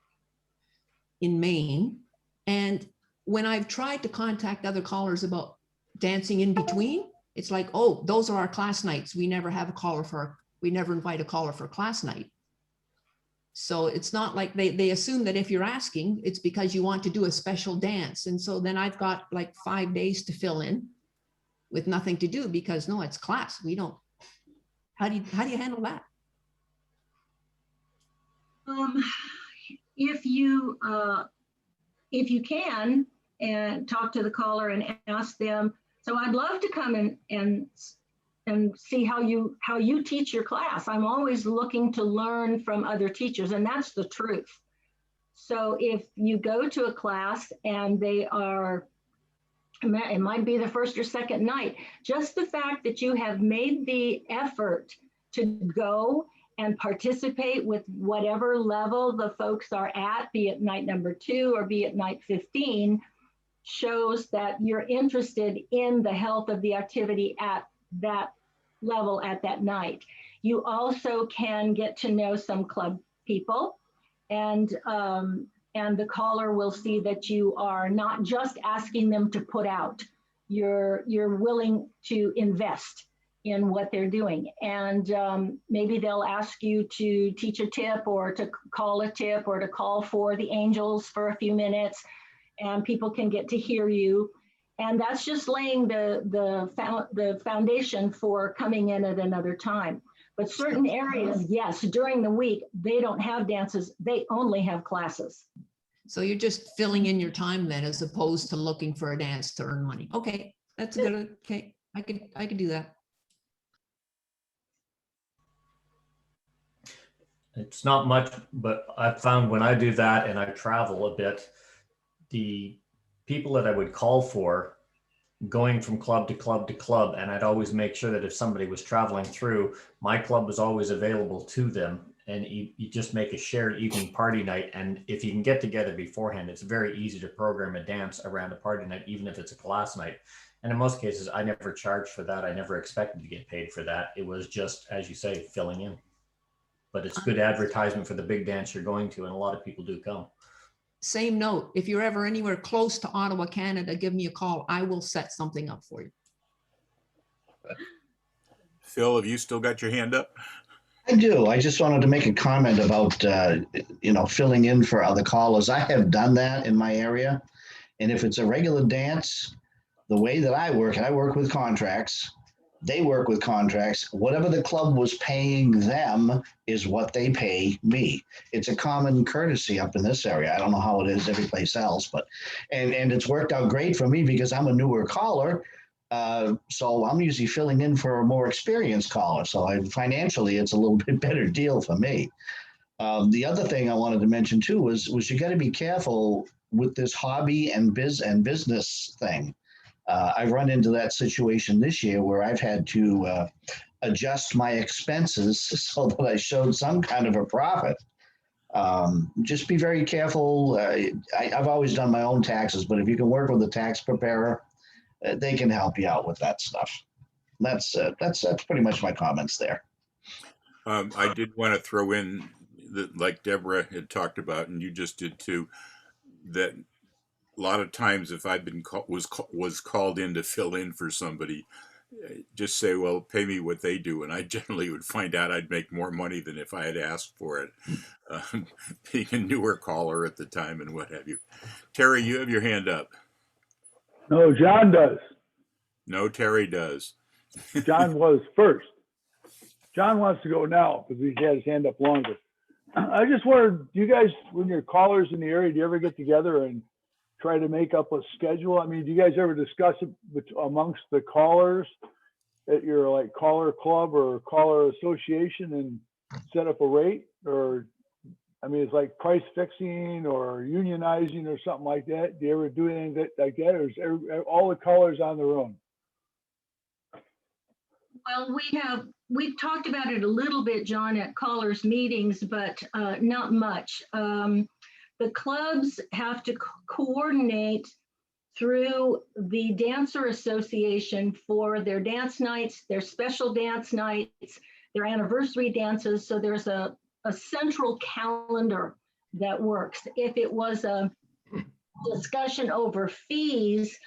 in Maine. And when I've tried to contact other callers about dancing in between, it's like, oh, those are our class nights. We never invite a caller for class night. So it's not like they assume that if you're asking, it's because you want to do a special dance. And so then I've got like 5 days to fill in with nothing to do because no, it's class. We don't, how do you handle that? If you can, and talk to the caller and ask them. So I'd love to come and see how you teach your class. I'm always looking to learn from other teachers, and that's the truth. So if you go to a class and it might be the first or second night, just the fact that you have made the effort to go and participate with whatever level the folks are at, be it night number 2 or be it night 15, shows that you're interested in the health of the activity at that level at that night. You also can get to know some club people, and the caller will see that you are not just asking them to put out. You're willing to invest in what they're doing, and maybe they'll ask you to teach a tip or to call a tip or to call for the angels for a few minutes, and people can get to hear you. And that's just laying the foundation for coming in at another time. But certain areas, yes, during the week, they don't have dances. They only have classes. So you're just filling in your time then, as opposed to looking for a dance to earn money. Okay, that's good. Okay, I could do that. It's not much, but I've found when I do that and I travel a bit, the people that I would call for going from club to club to club, and I'd always make sure that if somebody was traveling through, my club was always available to them. And you just make a shared evening party night. And if you can get together beforehand, it's very easy to program a dance around a party night, even if it's a class night. And in most cases, I never charged for that. I never expected to get paid for that. It was just, as you say, filling in. But it's good advertisement for the big dance you're going to, and a lot of people do come. Same note, if you're ever anywhere close to Ottawa, Canada, give me a call. I will set something up for you. Phil, have you still got your hand up? I do. I just wanted to make a comment about, filling in for other callers. I have done that in my area. And if it's a regular dance, the way that I work with contracts. They work with contracts. Whatever the club was paying them is what they pay me. It's a common courtesy up in this area. I don't know how it is every place else, but and it's worked out great for me because I'm a newer caller. So I'm usually filling in for a more experienced caller. So financially, it's a little bit better deal for me. The other thing I wanted to mention too was you got to be careful with this hobby and business thing. I've run into that situation this year where I've had to adjust my expenses so that I showed some kind of a profit. Just be very careful. I've always done my own taxes, but if you can work with a tax preparer, they can help you out with that stuff. That's pretty much my comments there. I did want to throw in that, like Deborah had talked about, and you just did too, that a lot of times if I've been was called in to fill in for somebody, just say, well, pay me what they do. And I generally would find out I'd make more money than if I had asked for it, being a newer caller at the time and what have you. Terry, you have your hand up. No, John does. No, Terry does. John was first. John wants to go now because he had his hand up longer. I just wondered, do you guys, when you're callers in the area, do you ever get together and try to make up a schedule? I mean, do you guys ever discuss it amongst the callers at your like caller club or caller association and set up a rate? Or, I mean, it's like price fixing or unionizing or something like that. Do you ever do anything like that, or is all the callers on their own? Well, we've talked about it a little bit, John, at callers meetings, but not much. The clubs have to coordinate through the Dancer Association for their dance nights, their special dance nights, their anniversary dances. So there's a central calendar that works. If it was a discussion over fees,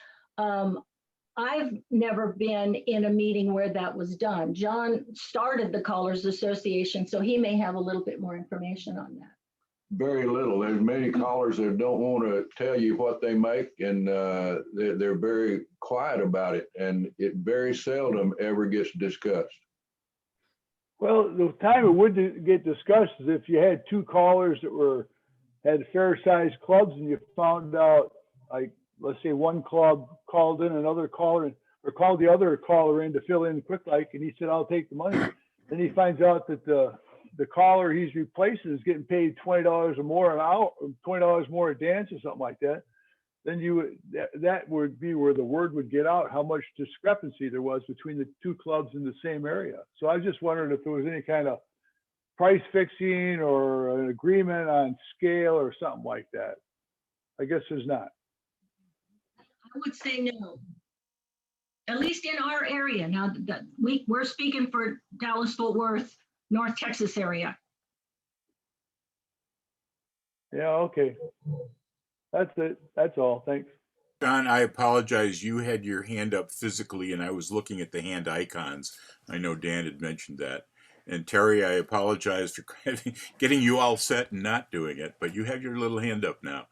I've never been in a meeting where that was done. John started the Callers Association, so he may have a little bit more information on that. Very little. There's many callers that don't want to tell you what they make, and they're very quiet about it, and it very seldom ever gets discussed. Well, the time it would get discussed is if you had two callers that had fair-sized clubs, and you found out, like, let's say one club called in another caller, or called the other caller in to fill in quick, like, and he said, "I'll take the money." Then he finds out that the caller he's replacing is getting paid $20 or more an hour, $20 more a dance or something like that. Then that would be where the word would get out how much discrepancy there was between the two clubs in the same area. So I was just wondering if there was any kind of price fixing or an agreement on scale or something like that. I guess there's not. I would say no. At least in our area. Now that we're speaking for Dallas-Fort Worth, North Texas area. Yeah, okay. That's it. That's all. Thanks. John, I apologize. You had your hand up physically, and I was looking at the hand icons. I know Dan had mentioned that. And Terry, I apologize for getting you all set and not doing it, but you have your little hand up now.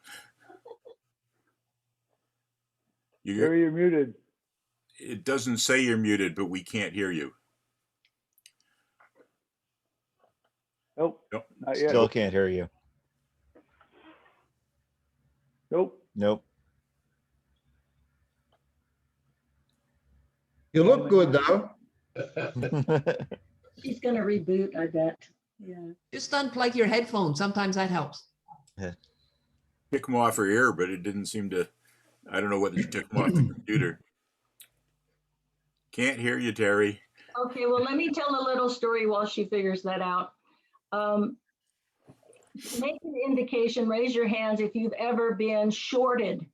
Terry, you're muted. It doesn't say you're muted, but we can't hear you. Nope. Not yet. Still can't hear you. Nope. Nope. You look good though. She's going to reboot, I bet. Yeah. Just unplug your headphones. Sometimes that helps. Pick them off her ear, but it didn't seem to. I don't know whether you took them off the computer. Can't hear you, Terry. Okay, well, let me tell a little story while she figures that out. Make an indication, raise your hands if you've ever been shorted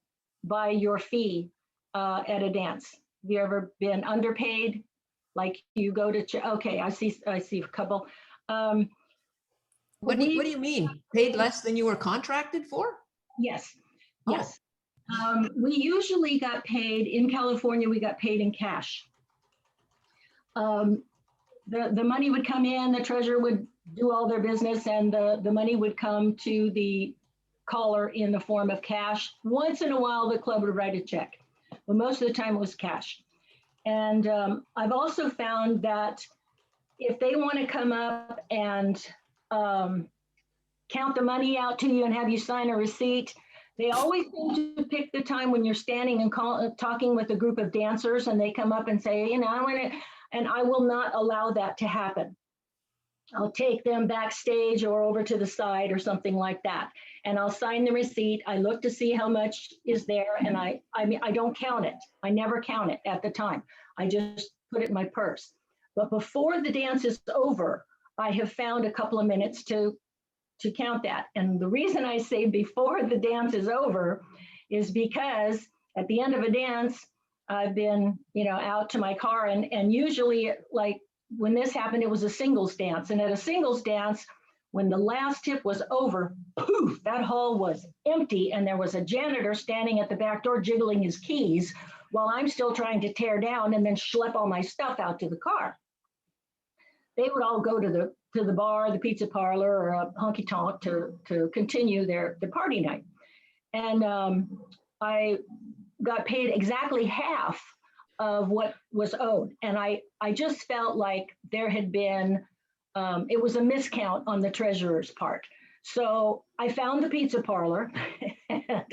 by your fee at a dance. Have you ever been underpaid? Like you go to, okay, I see a couple. What do you mean? Paid less than you were contracted for? Yes, Oh. yes. We usually got paid, in California, we got paid in cash. The money would come in, the treasurer would do all their business, and the money would come to the caller in the form of cash. Once in a while, the club would write a check, but most of the time it was cash. And I've also found that if they want to come up and count the money out to you and have you sign a receipt, they always seem to pick the time when you're standing and talking with a group of dancers, and they come up and say, you know, I want to, and I will not allow that to happen. I'll take them backstage or over to the side or something like that. And I'll sign the receipt. I look to see how much is there. And I mean, I don't count it. I never count it at the time. I just put it in my purse. But before the dance is over, I have found a couple of minutes to count that. And the reason I say before the dance is over is because at the end of a dance, I've been, you know, out to my car, and usually, like when this happened, it was a singles dance. And at a singles dance, when the last tip was over, poof, that hall was empty, and there was a janitor standing at the back door jiggling his keys while I'm still trying to tear down and then schlep all my stuff out to the car. They would all go to the bar, the pizza parlor, or a honky tonk to continue their party night. And I got paid exactly half of what was owed. And I just felt like there had been, it was a miscount on the treasurer's part. So I found the pizza parlor and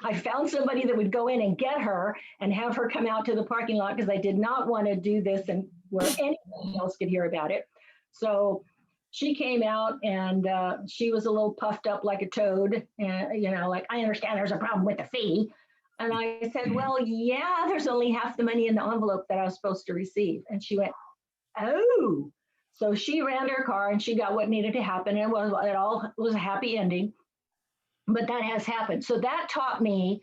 I found somebody that would go in and get her and have her come out to the parking lot because I did not want to do this and where anybody else could hear about it. So she came out and she was a little puffed up like a toad. And, you know, like, I understand there's a problem with the fee. And I said, well, yeah, there's only half the money in the envelope that I was supposed to receive. And she went, oh. So she ran her car and she got what needed to happen. And it all was a happy ending. But that has happened. So that taught me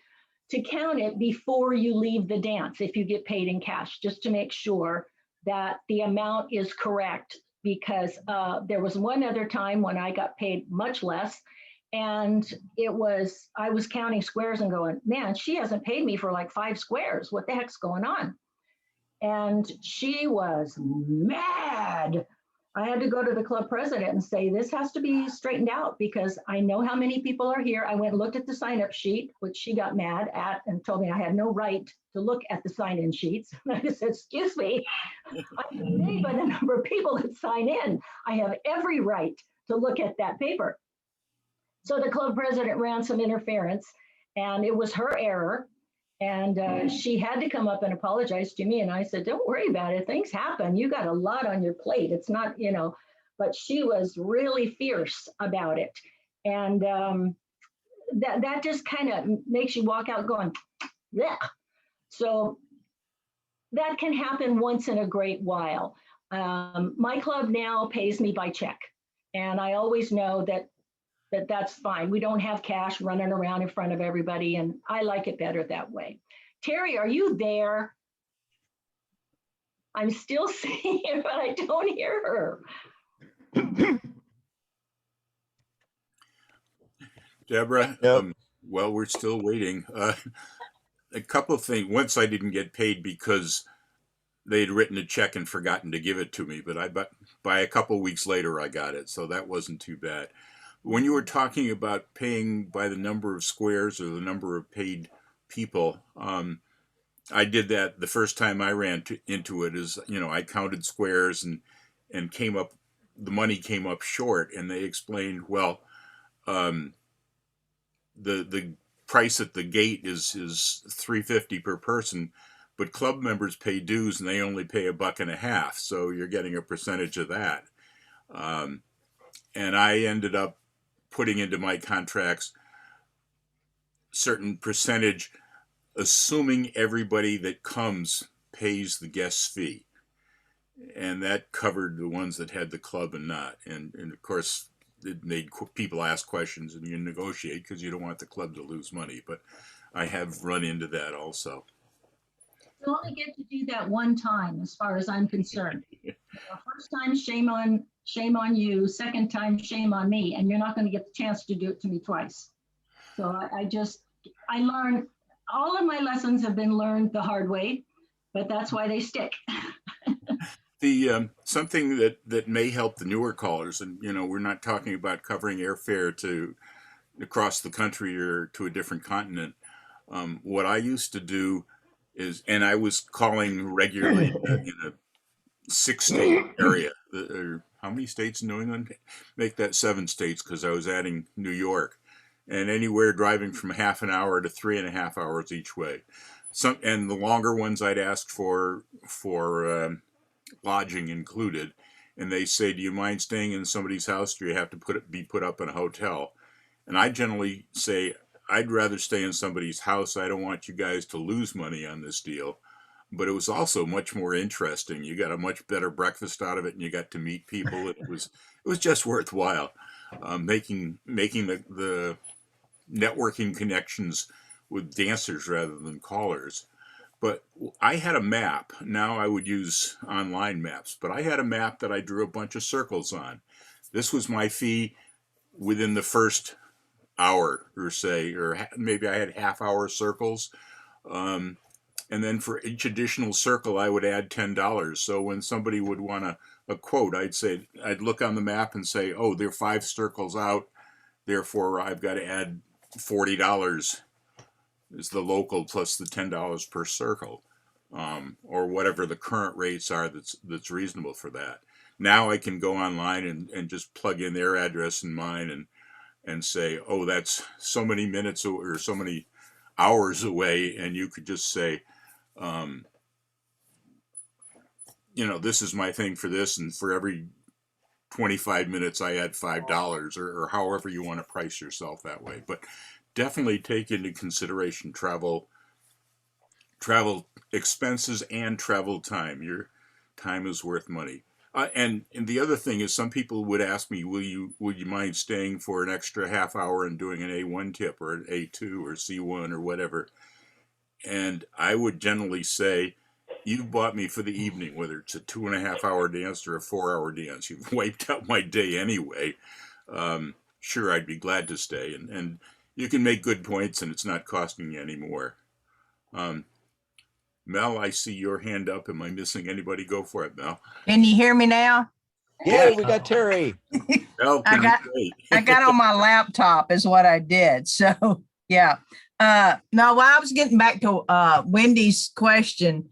to count it before you leave the dance if you get paid in cash, just to make sure that the amount is correct. Because there was one other time when I got paid much less. And I was counting squares and going, man, she hasn't paid me for like 5 squares. What the heck's going on? And she was mad. I had to go to the club president and say, this has to be straightened out because I know how many people are here. I went and looked at the sign-up sheet, which she got mad at and told me I had no right to look at the sign-in sheets. And I said, excuse me, I'm paid by the number of people that sign in. I have every right to look at that paper. So the club president ran some interference and it was her error. And she had to come up and apologize to me. And I said, don't worry about it. Things happen. You got a lot on your plate. It's not, you know, but she was really fierce about it. And that just kind of makes you walk out going, yeah. So that can happen once in a great while. My club now pays me by check. And I always know that's fine. We don't have cash running around in front of everybody, and I like it better that way. Terry, are you there? I'm still seeing her, but I don't hear her. Deborah, Nope. well, we're still waiting. A couple of things. Once I didn't get paid because they'd written a check and forgotten to give it to me, but by a couple of weeks later, I got it. So that wasn't too bad. When you were talking about paying by the number of squares or the number of paid people, I did that the first time I ran into it. Is, you know, I counted squares and the money came up short, and they explained, well, the price at the gate is $3.50 per person, but club members pay dues and they only pay $1.50, so you're getting a percentage of that. And I ended up putting into my contracts certain percentage, assuming everybody that comes pays the guest fee. And that covered the ones that had the club and not. And of course, it made people ask questions and you negotiate because you don't want the club to lose money. But I have run into that also. You only get to do that one time, as far as I'm concerned. First time, shame on you. Second time, shame on me. And you're not going to get the chance to do it to me twice. So I learned, all of my lessons have been learned the hard way, but that's why they stick. The something that may help the newer callers, and you know, we're not talking about covering airfare to across the country or to a different continent. What I used to do is, and I was calling regularly in a 6-state area. How many states in New England? Make that 7 states because I was adding New York, and anywhere driving from half an hour to 3.5 hours each way. And the longer ones I'd ask for lodging included, and they say, do you mind staying in somebody's house, or do you have to be put up in a hotel? And I generally say, I'd rather stay in somebody's house. I don't want you guys to lose money on this deal. But it was also much more interesting. You got a much better breakfast out of it, and you got to meet people. It was just worthwhile, making the networking connections with dancers rather than callers. But I had a map. Now I would use online maps, but I had a map that I drew a bunch of circles on. This was my fee within the first hour, or maybe I had half-hour circles. And then for each additional circle, I would add $10. So when somebody would want a quote, I'd look on the map and say, oh, they're 5 circles out, therefore I've got to add $40 is the local plus the $10 per circle, or whatever the current rates are that's reasonable for that. Now I can go online and just plug in their address and mine, and and say, oh, that's so many minutes or so many hours away. And you could just say, this is my thing for this. And for every 25 minutes, I add $5 or however you want to price yourself that way. But definitely take into consideration travel expenses and travel time. Your time is worth money. And the other thing is, some people would ask me, would you mind staying for an extra half hour and doing an A1 tip or an A2 or C1 or whatever? And I would generally say, you bought me for the evening, whether it's a 2.5 hour dance or a 4 hour dance. You've wiped out my day anyway. Sure, I'd be glad to stay. And you can make good points and it's not costing you any more. Mel, I see your hand up. Am I missing anybody? Go for it, Mel. Can you hear me now? Yay, we got Terry. Mel, I got on my laptop is what I did. So yeah. No, while I was getting back to Wendy's question,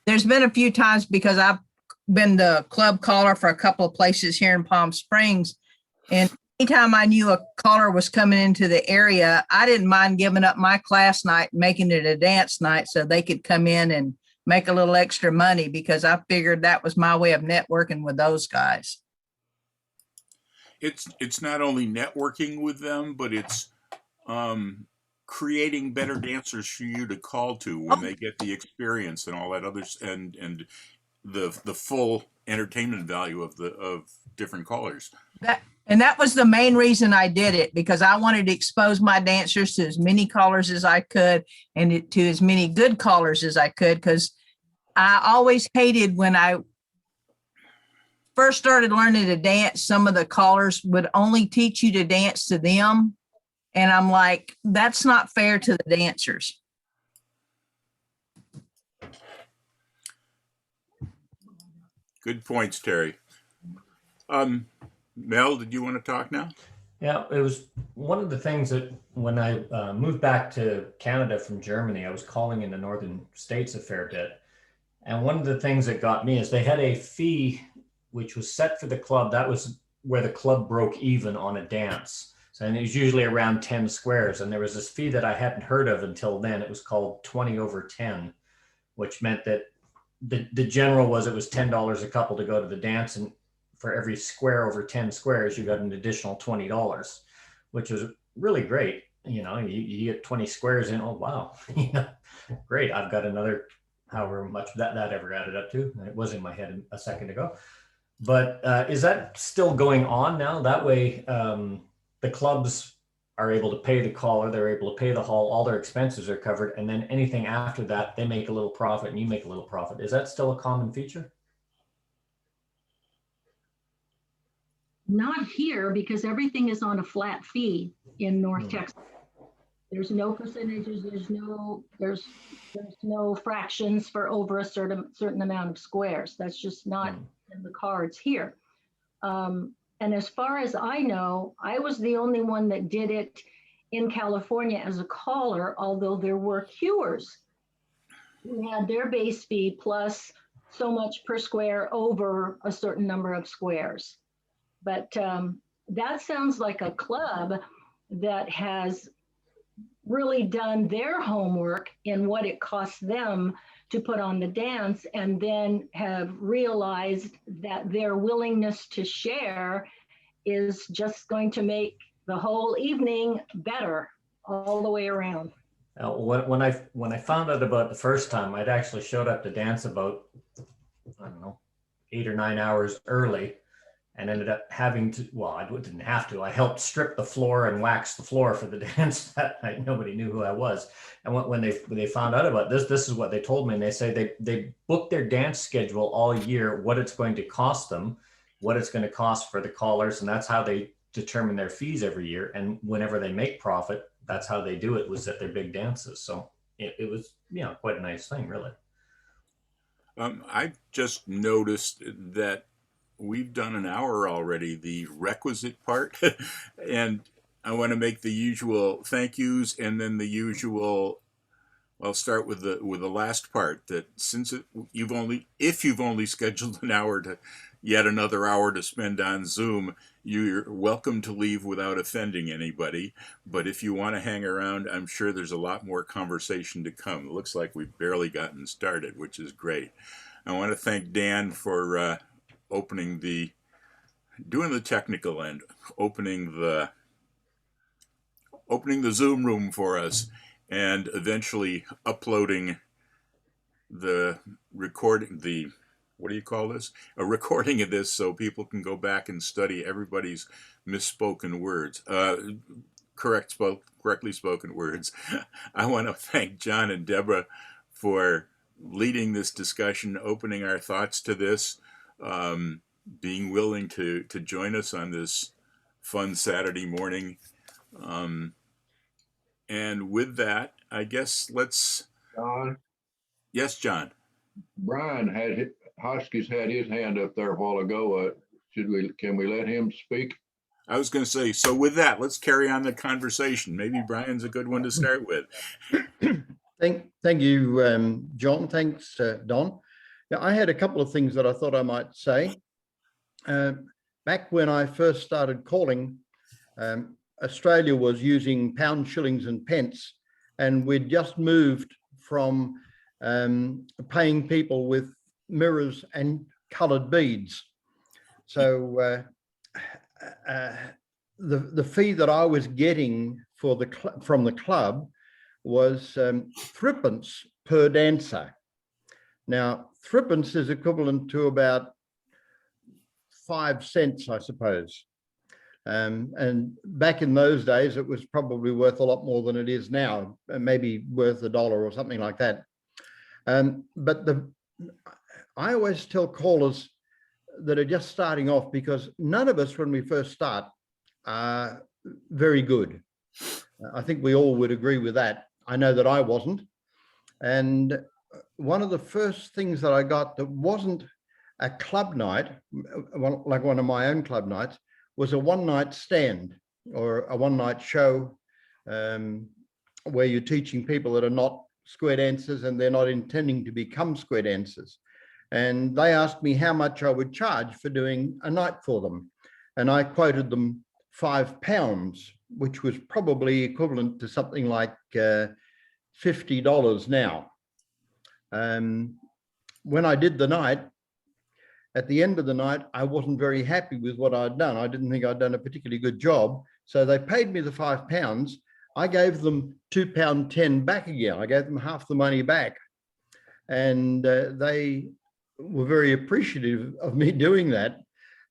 there's been a few times because I've been the club caller for a couple of places here in Palm Springs. And anytime I knew a caller was coming into the area, I didn't mind giving up my class night, making it a dance night so they could come in and make a little extra money, because I figured that was my way of networking with those guys. It's not only networking with them, but it's creating better dancers for you to call to when they get the experience and all that others and the full entertainment value of different callers. That was the main reason I did it, because I wanted to expose my dancers to as many callers as I could and to as many good callers as I could, because I always hated when I first started learning to dance, some of the callers would only teach you to dance to them. And I'm like, that's not fair to the dancers. Good points, Terry. Mel, did you want to talk now? Yeah, it was one of the things that when I moved back to Canada from Germany, I was calling in the northern states a fair bit. And one of the things that got me is they had a fee which was set for the club. That was where the club broke even on a dance. So, and it was usually around 10 squares. And there was this fee that I hadn't heard of until then. It was called 20 over 10, which meant that the general was it was $10 a couple to go to the dance. And for every square over 10 squares, you got an additional $20, which was really great. You get 20 squares in. Oh, wow. Great. I've got another, however much that ever added up to. It was in my head a second ago. But is that still going on now? That way, the clubs are able to pay the caller, they're able to pay the hall, all their expenses are covered. And then anything after that, they make a little profit and you make a little profit. Is that still a common feature? Not here, because everything is on a flat fee in North Texas. There's no percentages. There's no fractions for over a certain amount of squares. That's just not in the cards here. And as far as I know, I was the only one that did it in California as a caller, although there were queuers who had their base fee plus so much per square over a certain number of squares. But that sounds like a club that has really done their homework in what it costs them to put on the dance, and then have realized that their willingness to share is just going to make the whole evening better all the way around. When I found out about it the first time, I'd actually showed up to dance about, 8 or 9 hours early, and ended up having to, well, I didn't have to, I helped strip the floor and wax the floor for the dance that night. Nobody knew who I was. And when they found out about this is what they told me. And they say they booked their dance schedule all year, what it's going to cost them, what it's going to cost for the callers. And that's how they determine their fees every year. And whenever they make profit, that's how they do it, was at their big dances. So it was, quite a nice thing, really. I just noticed that we've done an hour already, the requisite part, and I want to make the usual thank yous and then the usual I'll start with the last part, that since if you've only scheduled an hour to yet another hour to spend on Zoom, you're welcome to leave without offending anybody. But if you want to hang around, I'm sure there's a lot more conversation to come. It looks like we've barely gotten started, which is great. I want to thank Dan for doing the technical end, opening the Zoom room for us, and eventually uploading the what do you call this? A recording of this so people can go back and study everybody's misspoken words, correctly spoken words. I want to thank John and Deborah for leading this discussion, opening our thoughts to this, being willing to join us on this fun Saturday morning. And with that, I guess let's. John, Yes, John. Brian Hoskins had his hand up there a while ago. Can we let him speak? I was going to say, so with that, let's carry on the conversation. Maybe Brian's a good one to start with. Thank you, John. Thanks, Don. Yeah, I had a couple of things that I thought I might say. Back when I first started calling, Australia was using pounds, shillings and pence, and we'd just moved from paying people with mirrors and coloured beads. So the fee that I was getting from the club was threepence per dancer. Now, threepence is equivalent to about 5 cents, I suppose. And back in those days, it was probably worth a lot more than it is now, maybe worth $1 or something like that. But I always tell callers that are just starting off, because none of us, when we first start, are very good. I think we all would agree with that. I know that I wasn't. And one of the first things that I got that wasn't a club night, like one of my own club nights, was a one-night stand or a one-night show where you're teaching people that are not square dancers and they're not intending to become square dancers. And they asked me how much I would charge for doing a night for them. And I quoted them £5, which was probably equivalent to something like $50 now. When I did the night, at the end of the night, I wasn't very happy with what I'd done. I didn't think I'd done a particularly good job. So they paid me the £5. I gave them £2.10 back again. I gave them half the money back. And they were very appreciative of me doing that.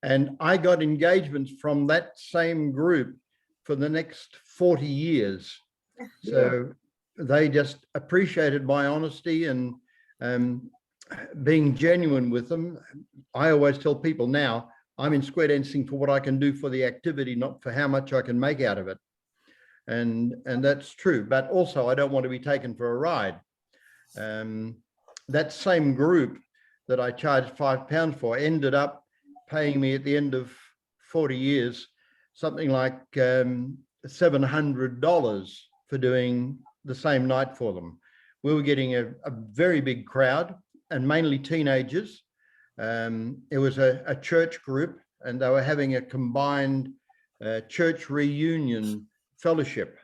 And I got engagements from that same group for the next 40 years. So they just appreciated my honesty and being genuine with them. I always tell people now, I'm in square dancing for what I can do for the activity, not for how much I can make out of it. And that's true. But also, I don't want to be taken for a ride. That same group that I charged £5 for ended up paying me at the end of 40 years, something like $700 for doing the same night for them. We were getting a very big crowd, and mainly teenagers. It was a church group, and they were having a combined church reunion fellowship.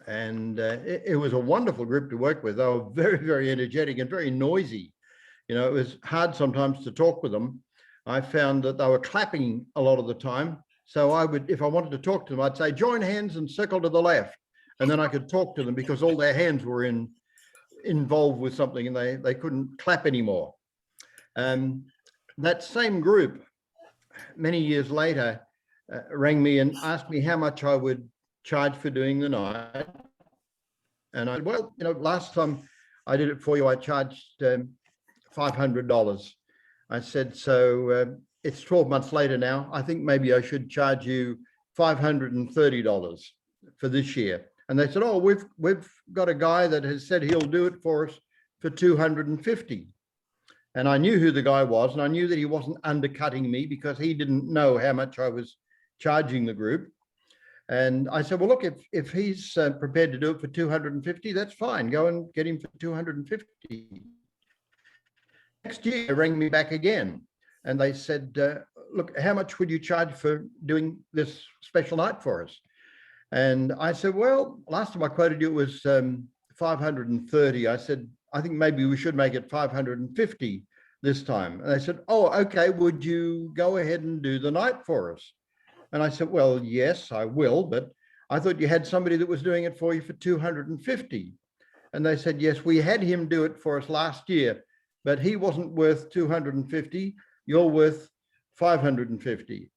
And it was a wonderful group to work with. They were very, very energetic and very noisy. You know, it was hard sometimes to talk with them. I found that they were clapping a lot of the time. So I would, if I wanted to talk to them, I'd say, join hands and circle to the left. And then I could talk to them because all their hands were involved with something and they couldn't clap anymore. That same group, many years later, rang me and asked me how much I would charge for doing the night. And I said, well, you know, last time I did it for you, I charged $500. I said, so it's 12 months later now. I think maybe I should charge you $530 for this year. And they said, oh, we've got a guy that has said he'll do it for us for $250. And I knew who the guy was, and I knew that he wasn't undercutting me because he didn't know how much I was charging the group. And I said, well, look, if he's prepared to do it for 250, that's fine. Go and get him for 250. Next year, they rang me back again. And they said, look, how much would you charge for doing this special night for us? And I said, well, last time I quoted you, it was 530. I said, I think maybe we should make it 550 this time. And they said, oh, okay, would you go ahead and do the night for us? And I said, well, yes, I will, but I thought you had somebody that was doing it for you for 250. And they said, yes, we had him do it for us last year, but he wasn't worth 250. You're worth 550,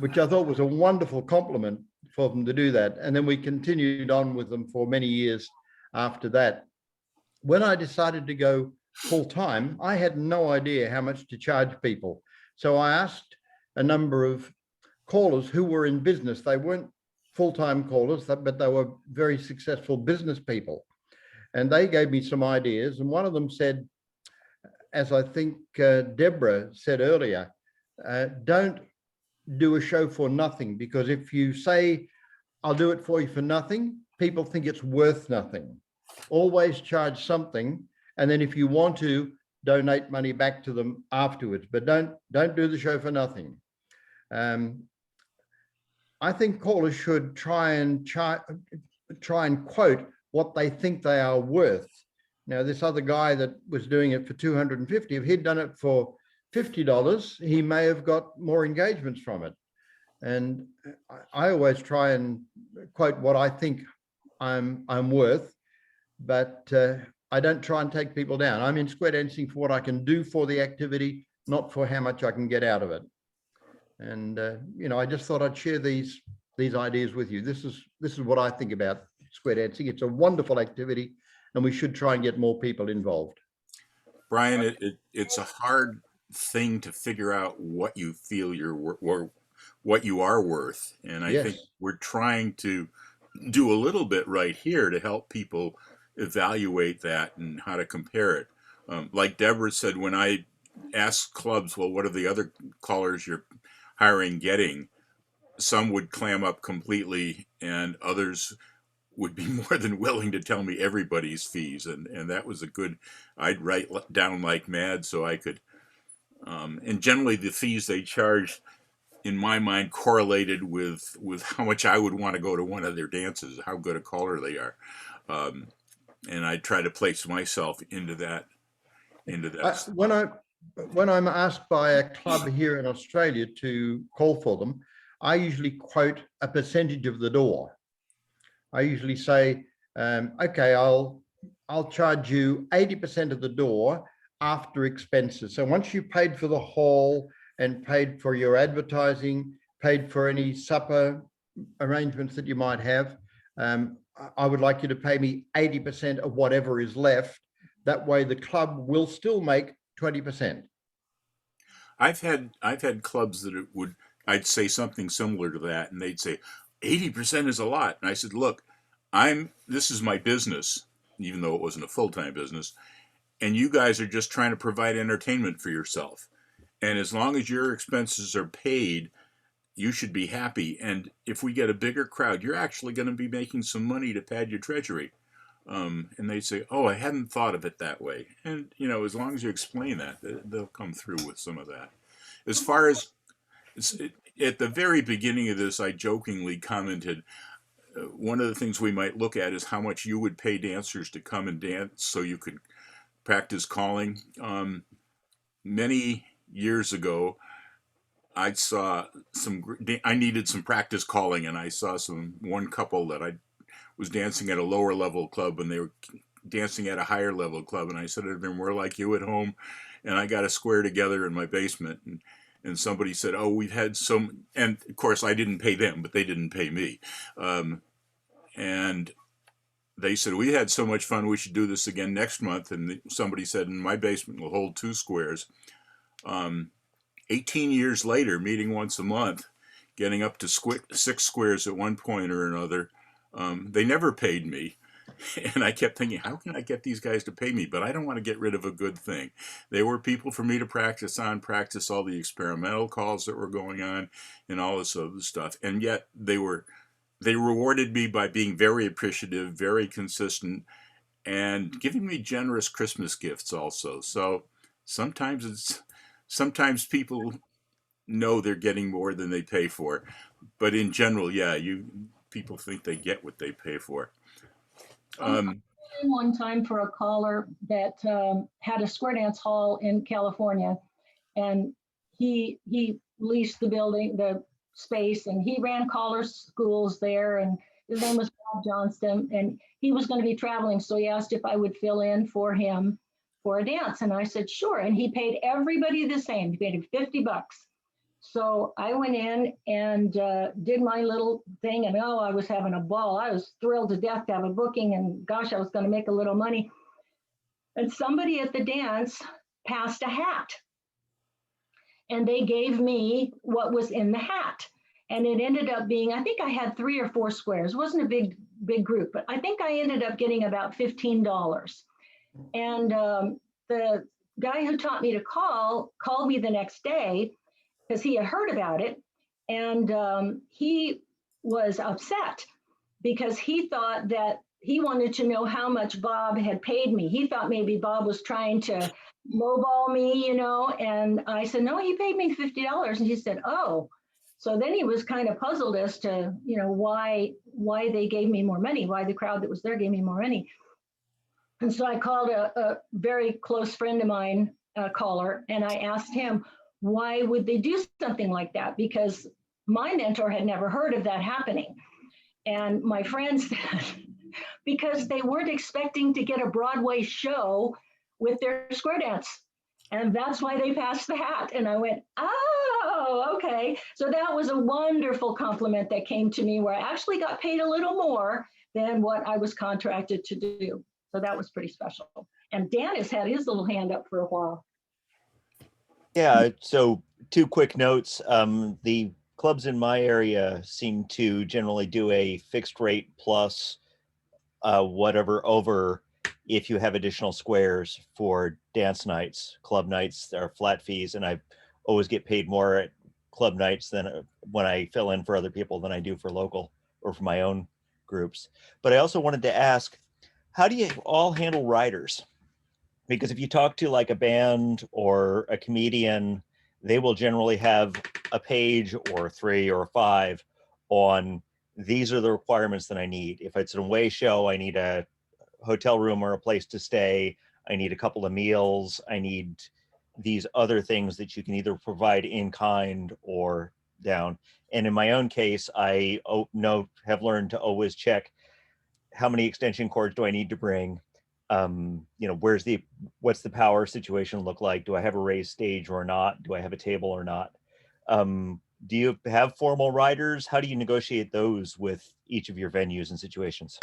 which I thought was a wonderful compliment for them to do that. And then we continued on with them for many years after that. When I decided to go full time, I had no idea how much to charge people. So I asked a number of callers who were in business. They weren't full-time callers, but they were very successful business people. And they gave me some ideas. And one of them said, as I think Deborah said earlier, don't do a show for nothing, because if you say, I'll do it for you for nothing, people think it's worth nothing. Always charge something. And then if you want to, donate money back to them afterwards, but don't do the show for nothing. I think callers should try and quote what they think they are worth. Now, this other guy that was doing it for 250, if he'd done it for $50, he may have got more engagements from it. And I always try and quote what I think I'm worth, but I don't try and take people down. I'm in square dancing for what I can do for the activity, not for how much I can get out of it. And you know, I just thought I'd share these ideas with you. This is what I think about square dancing. It's a wonderful activity, and we should try and get more people involved. Brian, it's a hard thing to figure out what you feel or what you are worth, and I think we're trying to do a little bit right here to help people evaluate that and how to compare it. Like Deborah said, when I asked clubs, well, what are the other callers you're hiring getting? Some would clam up completely, and others would be more than willing to tell me everybody's fees, and that was a good. I'd write down like mad so I could. And generally, the fees they charged, in my mind, correlated with how much I would want to go to one of their dances, how good a caller they are, and I try to place myself into that. When I'm asked by a club here in Australia to call for them, I usually quote a percentage of the door. I usually say, okay, I'll charge you 80% of the door after expenses. So once you've paid for the hall and paid for your advertising, paid for any supper arrangements that you might have, I would like you to pay me 80% of whatever is left. That way the club will still make 20%. I've had clubs that I'd say something similar to that, and they'd say 80% is a lot. And I said, look, this is my business, even though it wasn't a full-time business, and you guys are just trying to provide entertainment for yourself. And as long as your expenses are paid, you should be happy. And if we get a bigger crowd, you're actually going to be making some money to pad your treasury. And they say, oh, I hadn't thought of it that way. And, you know, as long as you explain that, they'll come through with some of that. As far as at the very beginning of this, I jokingly commented, one of the things we might look at is how much you would pay dancers to come and dance so you could practice calling. Many years ago, I needed some practice calling, and I saw one couple that I was dancing at a lower level club, and they were dancing at a higher level club. And I said, they're more like you at home. And I got a square together in my basement, and somebody said, oh, we've had some, and of course I didn't pay them, but they didn't pay me. And they said, we had so much fun, we should do this again next month. And somebody said, in my basement will hold 2 squares. 18 years later, meeting once a month, getting up to 6 squares at one point or another, they never paid me. And I kept thinking, how can I get these guys to pay me? But I don't want to get rid of a good thing. They were people for me to practice all the experimental calls that were going on and all this other stuff. And yet they they rewarded me by being very appreciative, very consistent, and giving me generous Christmas gifts also. So sometimes people know they're getting more than they pay for, but in general, yeah, people think they get what they pay for. One time for a caller that had a square dance hall in California, and he leased the building, the space, and he ran caller schools there, and his name was Bob Johnston, and he was going to be traveling, so he asked if I would fill in for him for a dance, and I said sure, and he paid everybody the same. He paid him $50. So I went in and did my little thing, and I was having a ball. I was thrilled to death to have a booking, and gosh, I was going to make a little money. And somebody at the dance passed a hat, and they gave me what was in the hat. And it ended up being, I think I had 3 or 4 squares. It wasn't a big group, but I think I ended up getting about $15. And the guy who taught me to called me the next day because he had heard about it. And he was upset because he thought that he wanted to know how much Bob had paid me. He thought maybe Bob was trying to lowball me, and I said, no, he paid me $50. And he said, oh. So then he was kind of puzzled as to, why they gave me more money, why the crowd that was there gave me more money. And so I called a very close friend of mine, a caller, and I asked him, why would they do something like that? Because my mentor had never heard of that happening. And my friend said, because they weren't expecting to get a Broadway show with their square dance. And that's why they passed the hat. And I went, oh, okay. So that was a wonderful compliment that came to me where I actually got paid a little more than what I was contracted to do. So that was pretty special. And Dan has had his little hand up for a while. Yeah, so 2 quick notes. The clubs in my area seem to generally do a fixed rate plus whatever over if you have additional squares for dance nights. Club nights are flat fees, and I always get paid more at club nights than when I fill in for other people than I do for local or for my own groups. But I also wanted to ask, how do you all handle riders? Because if you talk to like a band or a comedian, they will generally have a page or 3 or 5 on these are the requirements that I need. If it's an away show, I need a hotel room or a place to stay. I need a couple of meals. I need these other things that you can either provide in kind or down. And in my own case, I have learned to always check how many extension cords do I need to bring? What's the power situation look like? Do I have a raised stage or not? Do I have a table or not? Do you have formal riders? How do you negotiate those with each of your venues and situations?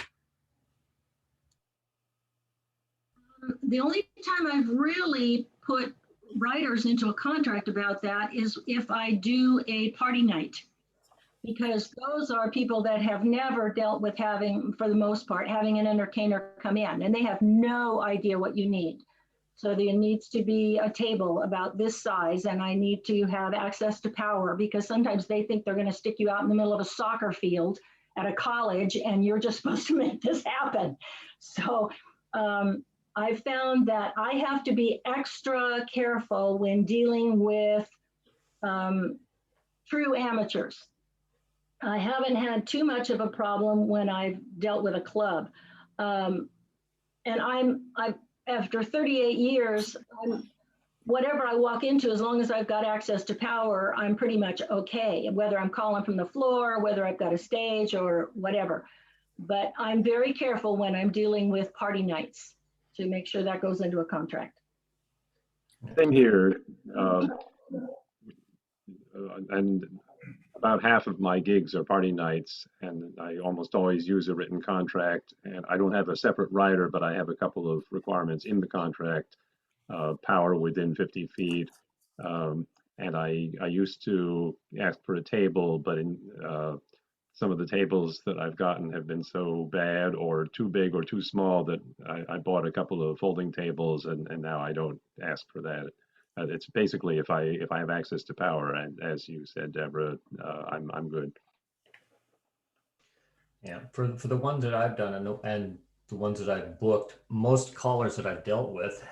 The only time I've really put writers into a contract about that is if I do a party night, because those are people that have never dealt with having, for the most part, having an entertainer come in, and they have no idea what you need. So there needs to be a table about this size, and I need to have access to power, because sometimes they think they're going to stick you out in the middle of a soccer field at a college, and you're just supposed to make this happen. So I found that I have to be extra careful when dealing with true amateurs. I haven't had too much of a problem when I've dealt with a club. And after 38 years, whatever I walk into, as long as I've got access to power, I'm pretty much okay, whether I'm calling from the floor, whether I've got a stage or whatever. But I'm very careful when I'm dealing with party nights to make sure that goes into a contract. Same here. And about half of my gigs are party nights, and I almost always use a written contract. And I don't have a separate rider, but I have a couple of requirements in the contract, power within 50 feet. And I used to ask for a table, but some of the tables that I've gotten have been so bad or too big or too small that I bought a couple of folding tables, and now I don't ask for that. It's basically if I have access to power, and as you said, Deborah, I'm good. Yeah, for the ones that I've done and the ones that I've booked, most callers that I've dealt with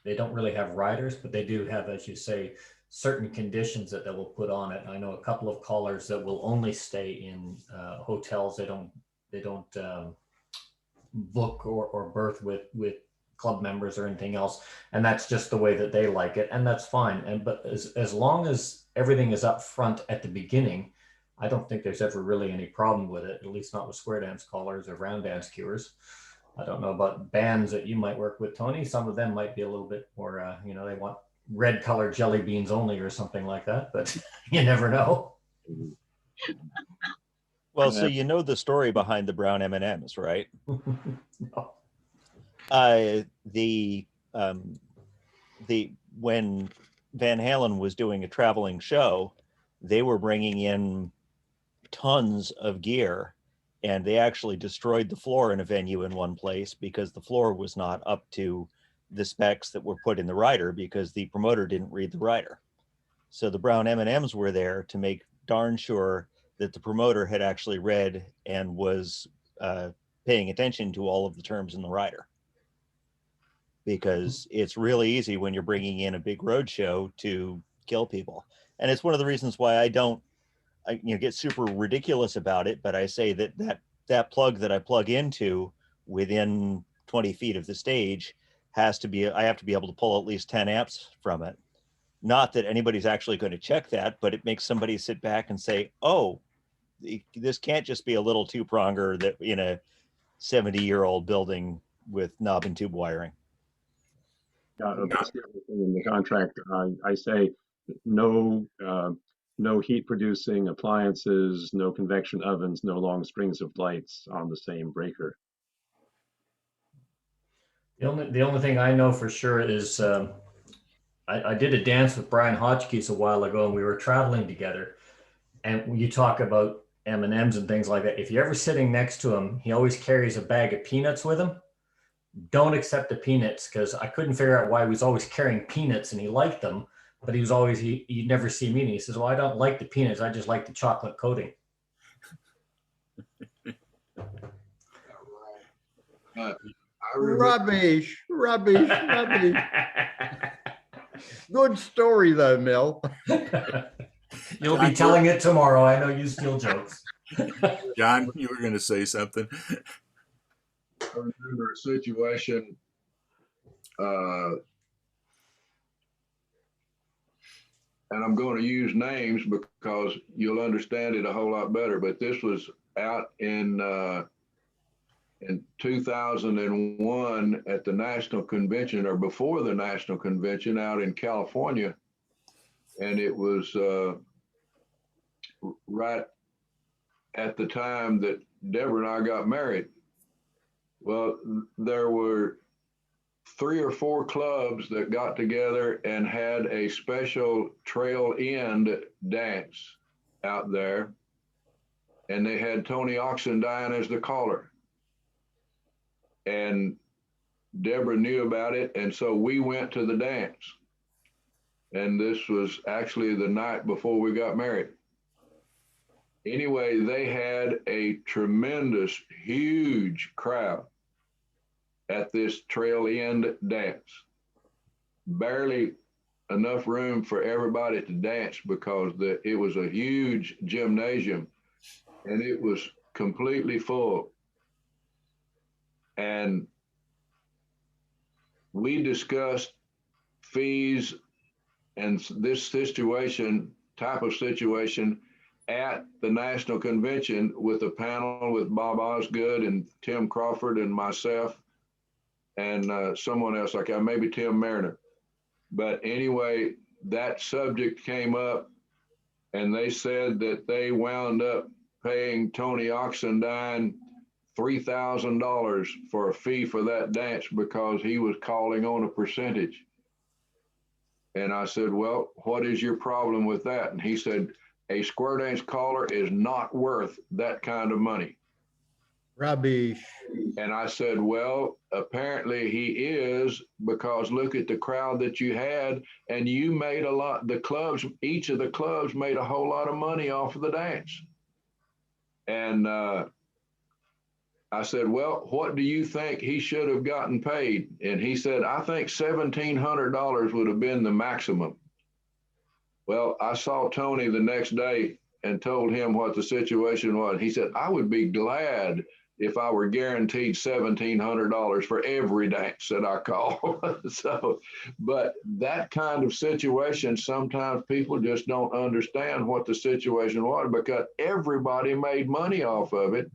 they don't really have riders, but they do have, as you say, certain conditions that they will put on it. I know a couple of callers that will only stay in hotels. They don't book or berth with club members or anything else, and that's just the way that they like it, and that's fine. And but as long as everything is up front at the beginning, I don't think there's ever really any problem with it, at least not with square dance callers or round dance cuers. I don't know about bands that you might work with, Tony. Some of them might be a little bit more, they want red colored jelly beans only or something like that, but you never know. Well, so you know the story behind the brown M&Ms, right? No. When Van Halen was doing a traveling show, they were bringing in tons of gear, and they actually destroyed the floor in a venue in one place because the floor was not up to the specs that were put in the rider because the promoter didn't read the rider. So the brown M&Ms were there to make darn sure that the promoter had actually read and was paying attention to all of the terms in the rider. Because it's really easy when you're bringing in a big road show to kill people. And it's one of the reasons why I get super ridiculous about it, but I say that plug that I plug into within 20 feet of the stage I have to be able to pull at least 10 amps from it. Not that anybody's actually going to check that, but it makes somebody sit back and say, oh, this can't just be a little two-pronger that in a 70-year-old building with knob and tube wiring. That's the other thing in the contract. I say no heat producing appliances, no convection ovens, no long strings of lights on the same breaker. The only thing I know for sure is I did a dance with Brian Hotchkiss a while ago, and we were traveling together. And when you talk about M&Ms and things like that, if you're ever sitting next to him, he always carries a bag of peanuts with him. Don't accept the peanuts, because I couldn't figure out why he was always carrying peanuts, and he liked them, but he'd never see me. And he says, well, I don't like the peanuts. I just like the chocolate coating. Rubbish. Good story though, Mel. You'll be telling it tomorrow. I know you steal jokes. John, you were going to say something. I remember a situation, and I'm going to use names because you'll understand it a whole lot better, but this was out in 2001 at the National Convention, or before the National Convention, out in California. And it was right at the time that Deborah and I got married. Well, there were 3 or 4 clubs that got together and had a special trail end dance out there. And they had Tony Oxendine as the caller. And Deborah knew about it. And so we went to the dance. And this was actually the night before we got married. Anyway, they had a tremendous, huge crowd at this trail end dance. Barely enough room for everybody to dance because it was a huge gymnasium and it was completely full. And we discussed fees and this type of situation at the National Convention with a panel with Bob Osgood and Tim Crawford and myself and someone else, like maybe Tim Mariner. But anyway, that subject came up and they said that they wound up paying Tony Oxendine $3,000 for a fee for that dance because he was calling on a percentage. And I said, well, what is your problem with that? And he said, a square dance caller is not worth that kind of money. Rubbish. And I said, well, apparently he is, because look at the crowd that you had, and you made a lot, each of the clubs made a whole lot of money off of the dance. And I said, well, what do you think he should have gotten paid? And he said, I think $1,700 would have been the maximum. Well, I saw Tony the next day and told him what the situation was. He said, I would be glad if I were guaranteed $1,700 for every dance that I call. So, but that kind of situation, sometimes people just don't understand what the situation was because everybody made money off of it.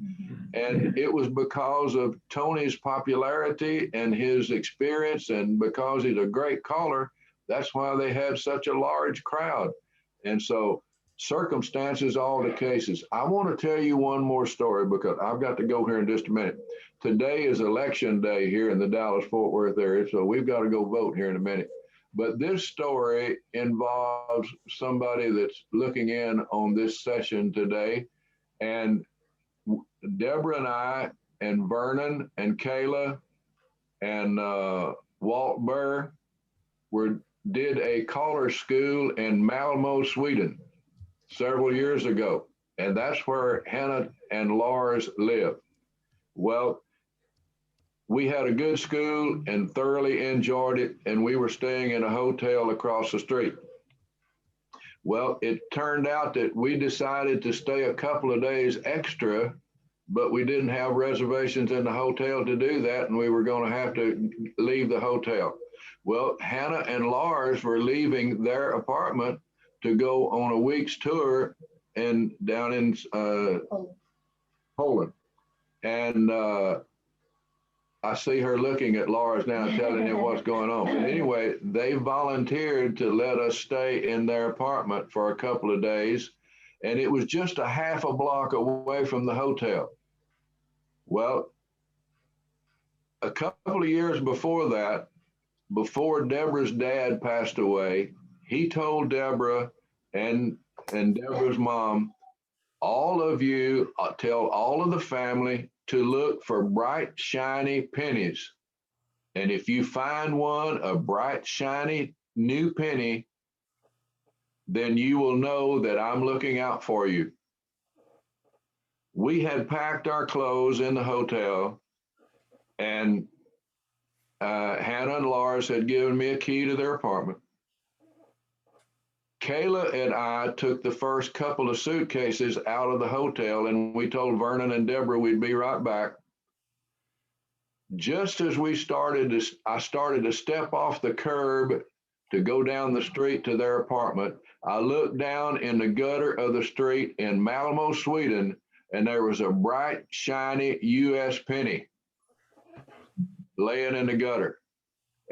And it was because of Tony's popularity and his experience, and because he's a great caller, that's why they had such a large crowd. And so circumstances, all the cases. I want to tell you one more story because I've got to go here in just a minute. Today is election day here in the Dallas-Fort Worth area, so we've got to go vote here in a minute. But this story involves somebody that's looking in on this session today. And Deborah and I and Vernon and Kayla and Walt Burr did a caller school in Malmo, Sweden several years ago. And that's where Hannah and Lars live. Well, we had a good school and thoroughly enjoyed it. And we were staying in a hotel across the street. Well, it turned out that we decided to stay a couple of days extra, but we didn't have reservations in the hotel to do that. And we were going to have to leave the hotel. Well, Hannah and Lars were leaving their apartment to go on a week's tour down in Poland. And I see her looking at Lars now, telling him what's going on. But anyway, they volunteered to let us stay in their apartment for a couple of days. And it was just a half a block away from the hotel. Well, a couple of years before that, before Deborah's dad passed away, he told Deborah and Deborah's mom, all of you tell all of the family to look for bright, shiny pennies. And if you find one, a bright, shiny new penny, then you will know that I'm looking out for you. We had packed our clothes in the hotel, and Hannah and Lars had given me a key to their apartment. Kayla and I took the first couple of suitcases out of the hotel, and we told Vernon and Deborah we'd be right back. Just as I started to step off the curb to go down the street to their apartment, I looked down in the gutter of the street in Malmo, Sweden, and there was a bright, shiny U.S. penny laying in the gutter.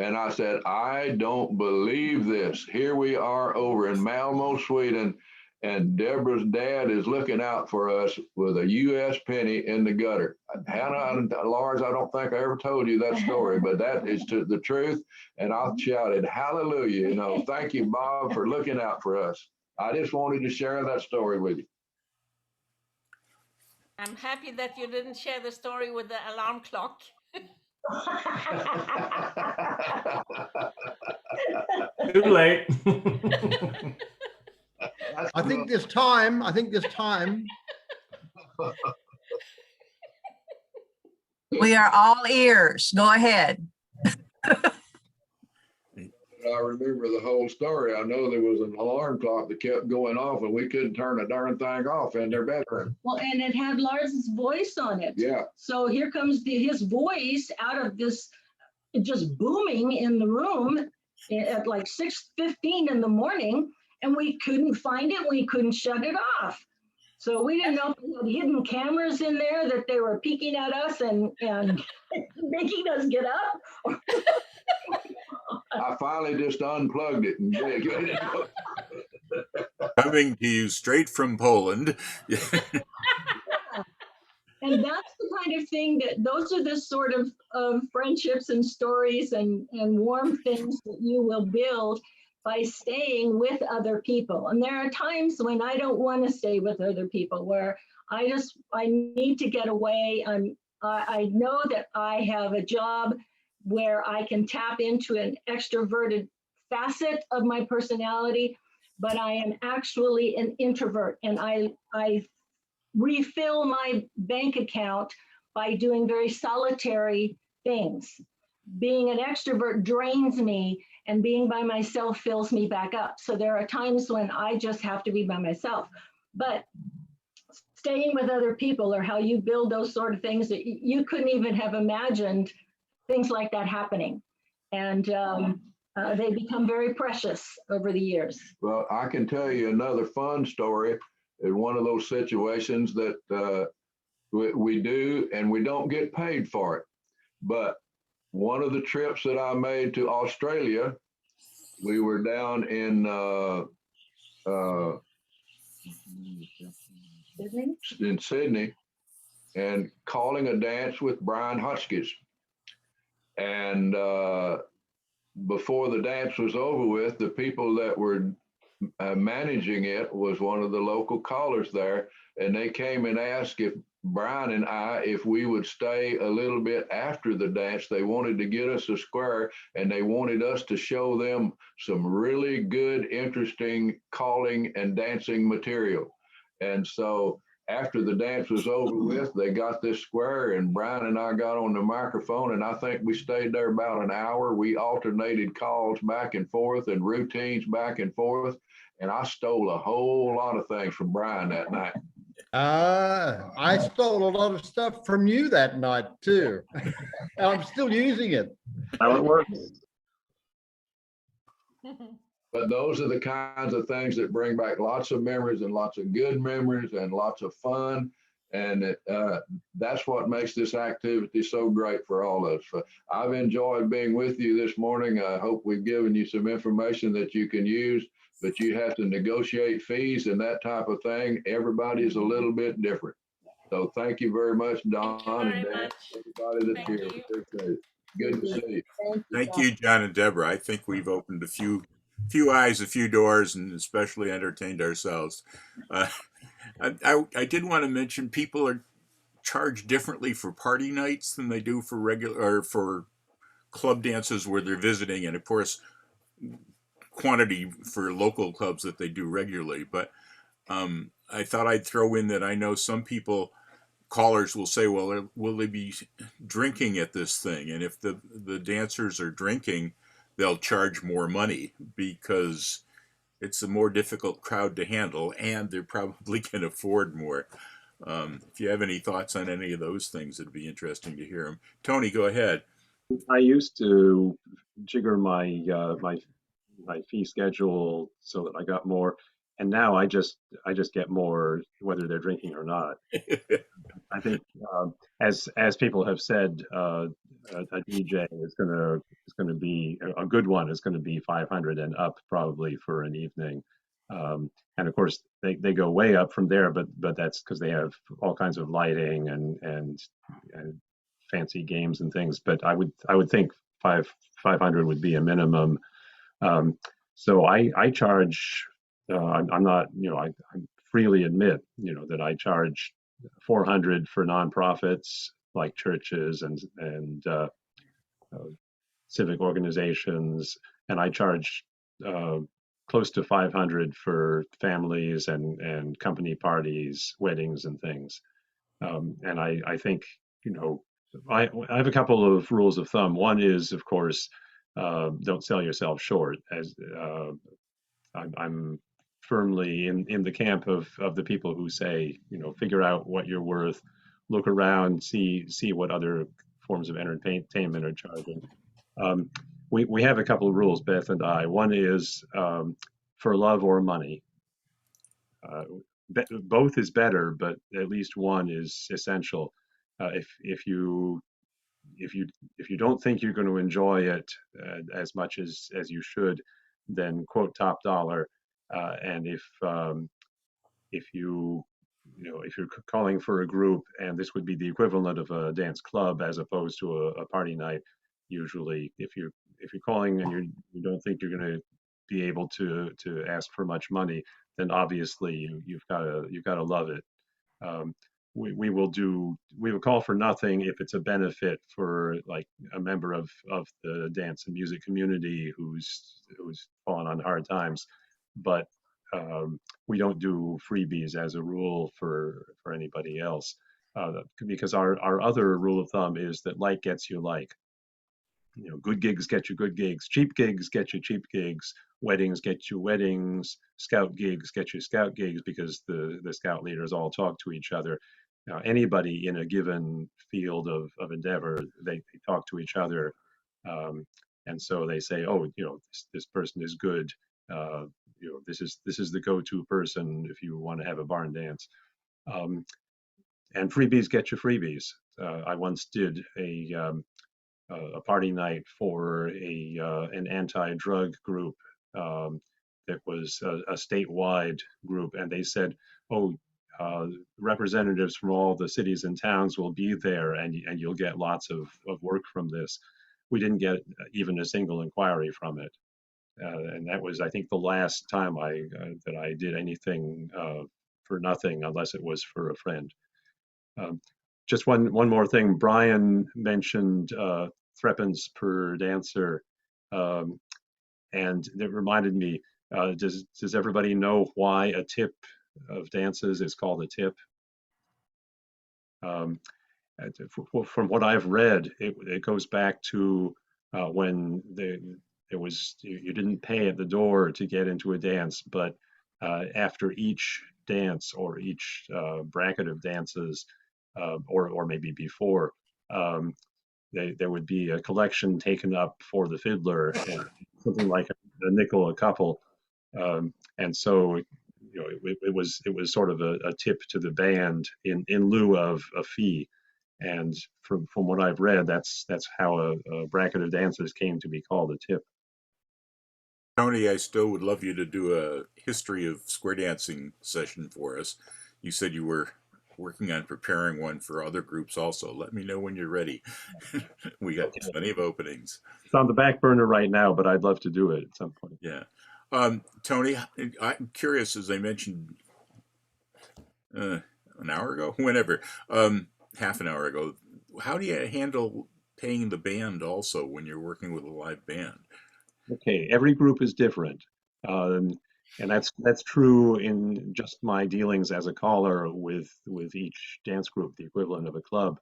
And I said, I don't believe this. Here we are over in Malmo, Sweden, and Deborah's dad is looking out for us with a U.S. penny in the gutter. Hannah and Lars, I don't think I ever told you that story, but that is the truth. And I shouted, hallelujah, thank you, Bob, for looking out for us. I just wanted to share that story with you. I'm happy that you didn't share the story with the alarm clock. Too late. I think this time. We are all ears. Go ahead. I remember the whole story. I know there was an alarm clock that kept going off and we couldn't turn a darn thing off in their bedroom. Well, and it had Lars's voice on it. Yeah. So here comes his voice out of this, just booming in the room at like 6:15 in the morning, and we couldn't find it. We couldn't shut it off. So we didn't know if we had hidden cameras in there that they were peeking at us and making us get up. I finally just unplugged it and Coming to you straight from Poland. And that's the kind of thing those are the sort of friendships and stories and warm things that you will build by staying with other people. And there are times when I don't want to stay with other people, where I need to get away. I know that I have a job where I can tap into an extroverted facet of my personality, but I am actually an introvert, and I refill my bank account by doing very solitary things. Being an extrovert drains me, and being by myself fills me back up. So there are times when I just have to be by myself. But staying with other people, or how you build those sort of things, that you couldn't even have imagined things like that happening. And they become very precious over the years. Well, I can tell you another fun story in one of those situations that we do, and we don't get paid for it. But one of the trips that I made to Australia, we were down in Sydney, and calling a dance with Brian Hotchkiss. And before the dance was over with, the people that were managing it was one of the local callers there, and they came and asked if Brian and I, if we would stay a little bit after the dance. They wanted to get us a square, and they wanted us to show them some really good, interesting calling and dancing material. And so after the dance was over with, they got this square, and Brian and I got on the microphone, and I think we stayed there about an hour. We alternated calls back and forth and routines back and forth, and I stole a whole lot of things from Brian that night. I stole a lot of stuff from you that night too. And I'm still using it. How it works. But those are the kinds of things that bring back lots of memories, and lots of good memories, and lots of fun. And that's what makes this activity so great for all of us. I've enjoyed being with you this morning. I hope we've given you some information that you can use, but you have to negotiate fees and that type of thing. Everybody's a little bit different. So thank you very much, Don and Dan, everybody that's here. Appreciate it. Good to see you. Thank you, John and Deborah. I think we've opened a few eyes, a few doors, and especially entertained ourselves. I did want to mention people are charged differently for party nights than they do for regular or for club dances where they're visiting, and of course quantity for local clubs that they do regularly. But I thought I'd throw in that I know some people, callers will say, well, will they be drinking at this thing? And if the dancers are drinking, they'll charge more money because it's a more difficult crowd to handle, and they probably can afford more. If you have any thoughts on any of those things, it'd be interesting to hear them. Tony, go ahead. I used to jigger my my fee schedule so that I got more, and now I just get more whether they're drinking or not. I think as people have said, a DJ is gonna be a good one is going to be 500 and up probably for an evening. And of course they go way up from there, but that's because they have all kinds of lighting and fancy games and things. But I would think 500 would be a minimum. So I charge. I'm not, I freely admit, that I charge 400 for nonprofits like churches and civic organizations, and I charge close to 500 for families and company parties, weddings, and things. And I think, I have a couple of rules of thumb. One is, of course, don't sell yourself short. As I'm firmly in the camp of the people who say, figure out what you're worth, look around, see what other forms of entertainment are charging. We have a couple of rules, Beth and I. One is for love or money. Both is better, but at least one is essential. If you don't think you're going to enjoy it as much as you should, then quote top dollar. And if you're calling for a group, and this would be the equivalent of a dance club as opposed to a party night, usually if you're calling and you don't think you're going to be able to ask for much money, then obviously you've got to love it. We will call for nothing if it's a benefit for like a member of the dance and music community who's fallen on hard times, but we don't do freebies as a rule for anybody else. because our other rule of thumb is that like gets you like. You know, good gigs get you good gigs, cheap gigs get you cheap gigs, weddings get you weddings, scout gigs get you scout gigs, because the scout leaders all talk to each other. Now, anybody in a given field of endeavor, they talk to each other, and so they say, oh, you know, this person is good. You know, this is the go-to person if you want to have a barn dance. And freebies get you freebies. I once did a party night for an anti-drug group that was a statewide group, and they said, "Oh, representatives from all the cities and towns will be there, and you'll get lots of work from this." We didn't get even a single inquiry from it, and that was, I think, the last time that I did anything for nothing, unless it was for a friend. Just one more thing. Brian mentioned threepence per dancer, and it reminded me. Does everybody know why a tip of dances is called a tip? From what I've read, it goes back to when there was, you didn't pay at the door to get into a dance, but after each dance or each bracket of dances, or maybe before, there would be a collection taken up for the fiddler, and something like a nickel a couple, and so, you know, it was sort of a tip to the band in lieu of a fee. And from what I've read, that's how a bracket of dancers came to be called a tip. Tony, I still would love you to do a history of square dancing session for us. You said you were working on preparing one for other groups also. Let me know when you're ready. We got plenty of openings. It's on the back burner right now, but I'd love to do it at some point. Yeah. Tony, I'm curious, as I mentioned an hour ago, whenever, half an hour ago, how do you handle paying the band also when you're working with a live band? Okay, every group is different. And that's true in just my dealings as a caller with each dance group, the equivalent of a club.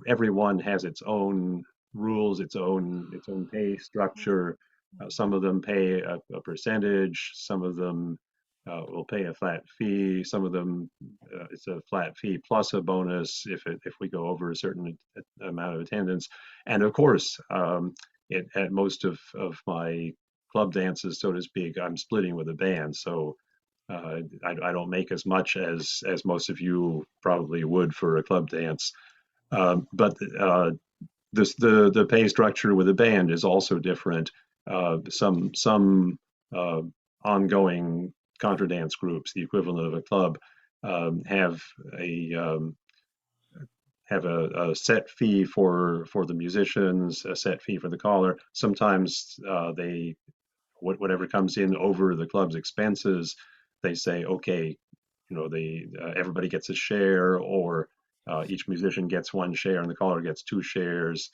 Everyone has its own rules, its own pay structure. Some of them pay a percentage. Some of them will pay a flat fee. Some of them it's a flat fee plus a bonus if we go over a certain amount of attendance. And of course, at most of my club dances, so to speak, I'm splitting with a band, so I don't make as much as most of you probably would for a club dance. But the pay structure with a band is also different. Some ongoing contra dance groups, the equivalent of a club, have a set fee for the musicians, a set fee for the caller. Sometimes whatever comes in over the club's expenses, they say, okay, you know, everybody gets a share, or each musician gets one share and the caller gets two shares.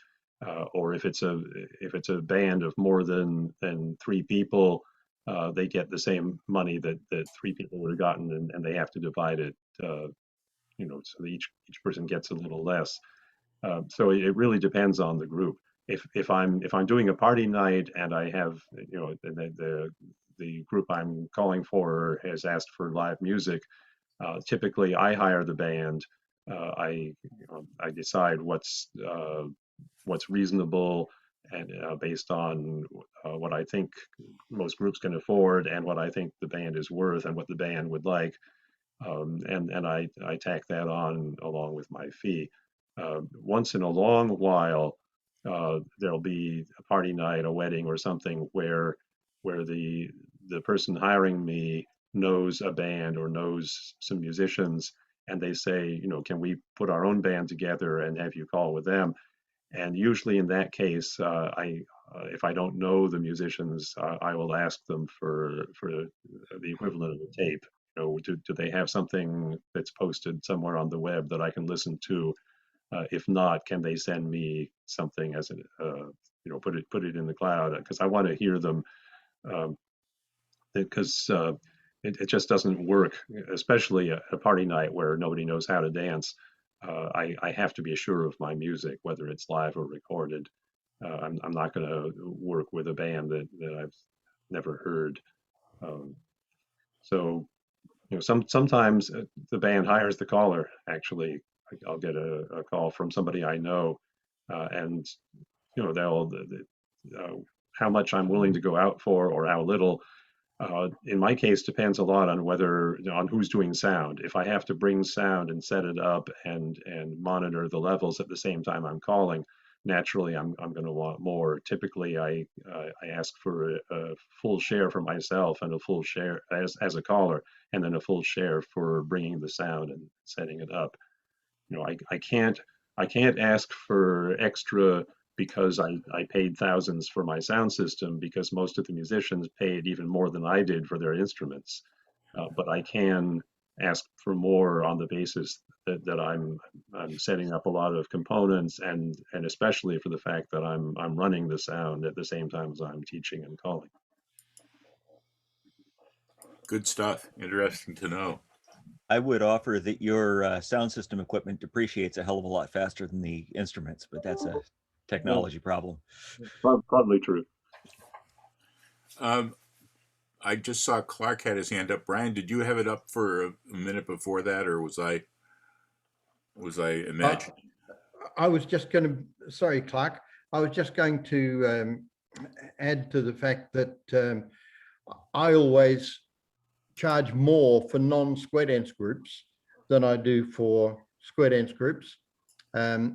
Or if it's a band of more than 3 people, they get the same money that 3 people would have gotten, and they have to divide it. You know, so each person gets a little less. So it really depends on the group. If I'm doing a party night and I have, you know, the group I'm calling for has asked for live music, typically I hire the band. I decide what's reasonable, and based on what I think most groups can afford and what I think the band is worth and what the band would like. And I tack that on along with my fee. Once in a long while, there'll be a party night, a wedding, or something where the person hiring me knows a band or knows some musicians, and they say, you know, can we put our own band together and have you call with them? And usually in that case, if I don't know the musicians, I will ask them for the equivalent of a tape. You know, do they have something that's posted somewhere on the web that I can listen to? If not, can they send me something as you know, put it in the cloud, because I want to hear them, because it just doesn't work, especially a party night where nobody knows how to dance. I have to be sure of my music, whether it's live or recorded. I'm not going to work with a band that I've never heard. So, sometimes the band hires the caller. Actually, I'll get a call from somebody I know, and they'll how much I'm willing to go out for or how little. In my case, depends a lot on on who's doing sound. If I have to bring sound and set it up and monitor the levels at the same time I'm calling, naturally I'm going to want more. Typically, I ask for a full share for myself and a full share as a caller, and then a full share for bringing the sound and setting it up. I can't ask for extra because I paid thousands for my sound system, because most of the musicians paid even more than I did for their instruments. But I can ask for more on the basis that I'm setting up a lot of components, and especially for the fact that I'm running the sound at the same time as I'm teaching and calling. Good stuff. Interesting to know. I would offer that your sound system equipment depreciates a hell of a lot faster than the instruments, but that's a technology problem. Probably true. I just saw Clark had his hand up. Brian, did you have it up for a minute before that, or was I imagining? I was just going to, sorry, Clark, I was just going to add to the fact that I always charge more for non-square dance groups than I do for square dance groups,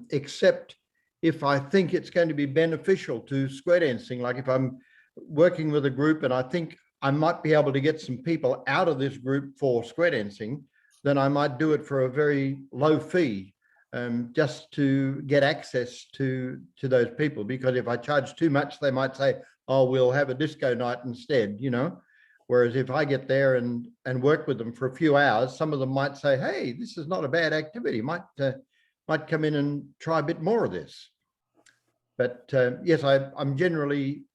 except if I think it's going to be beneficial to square dancing. Like if I'm working with a group and I think I might be able to get some people out of this group for square dancing, then I might do it for a very low fee, just to get access to those people. Because if I charge too much, they might say, oh, we'll have a disco night instead, Whereas if I get there and work with them for a few hours, some of them might say, hey, this is not a bad activity, might come in and try a bit more of this. But yes, I'm generally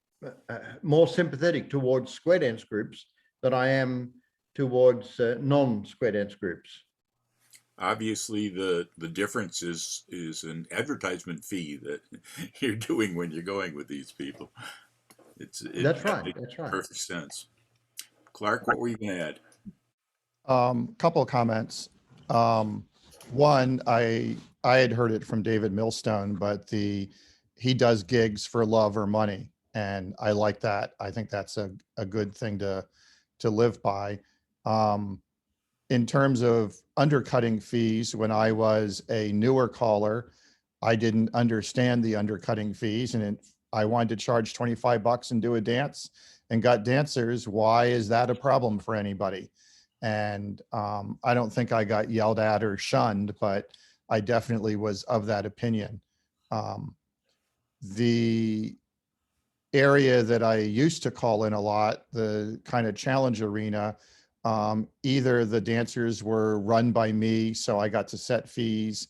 more sympathetic towards square dance groups than I am towards non-square dance groups. Obviously, the difference is an advertisement fee that you're doing when you're going with these people. That's right. That's right. Perfect sense. Clark, what were you going to add? Couple of comments. One, I had heard it from David Millstone, but he does gigs for love or money, and I like that. I think that's a good thing to live by. In terms of undercutting fees, when I was a newer caller, I didn't understand the undercutting fees, and I wanted to charge $25 and do a dance and got dancers. Why is that a problem for anybody? And I don't think I got yelled at or shunned, but I definitely was of that opinion. The area that I used to call in a lot, the kind of challenge arena, either the dancers were run by me, so I got to set fees,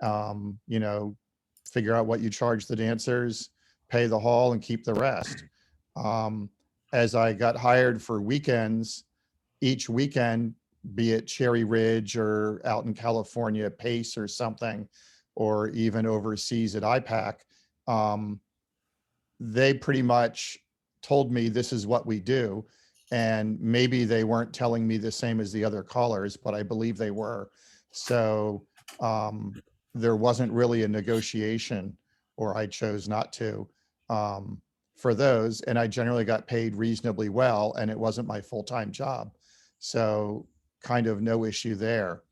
figure out what you charge the dancers, pay the hall, and keep the rest. As I got hired for weekends, each weekend, be it Cherry Ridge or out in California, Pace or something, or even overseas at IPAC, they pretty much told me this is what we do. And maybe they weren't telling me the same as the other callers, but I believe they were. So there wasn't really a negotiation, or I chose not to, for those. And I generally got paid reasonably well, and it wasn't my full-time job. So kind of no issue there.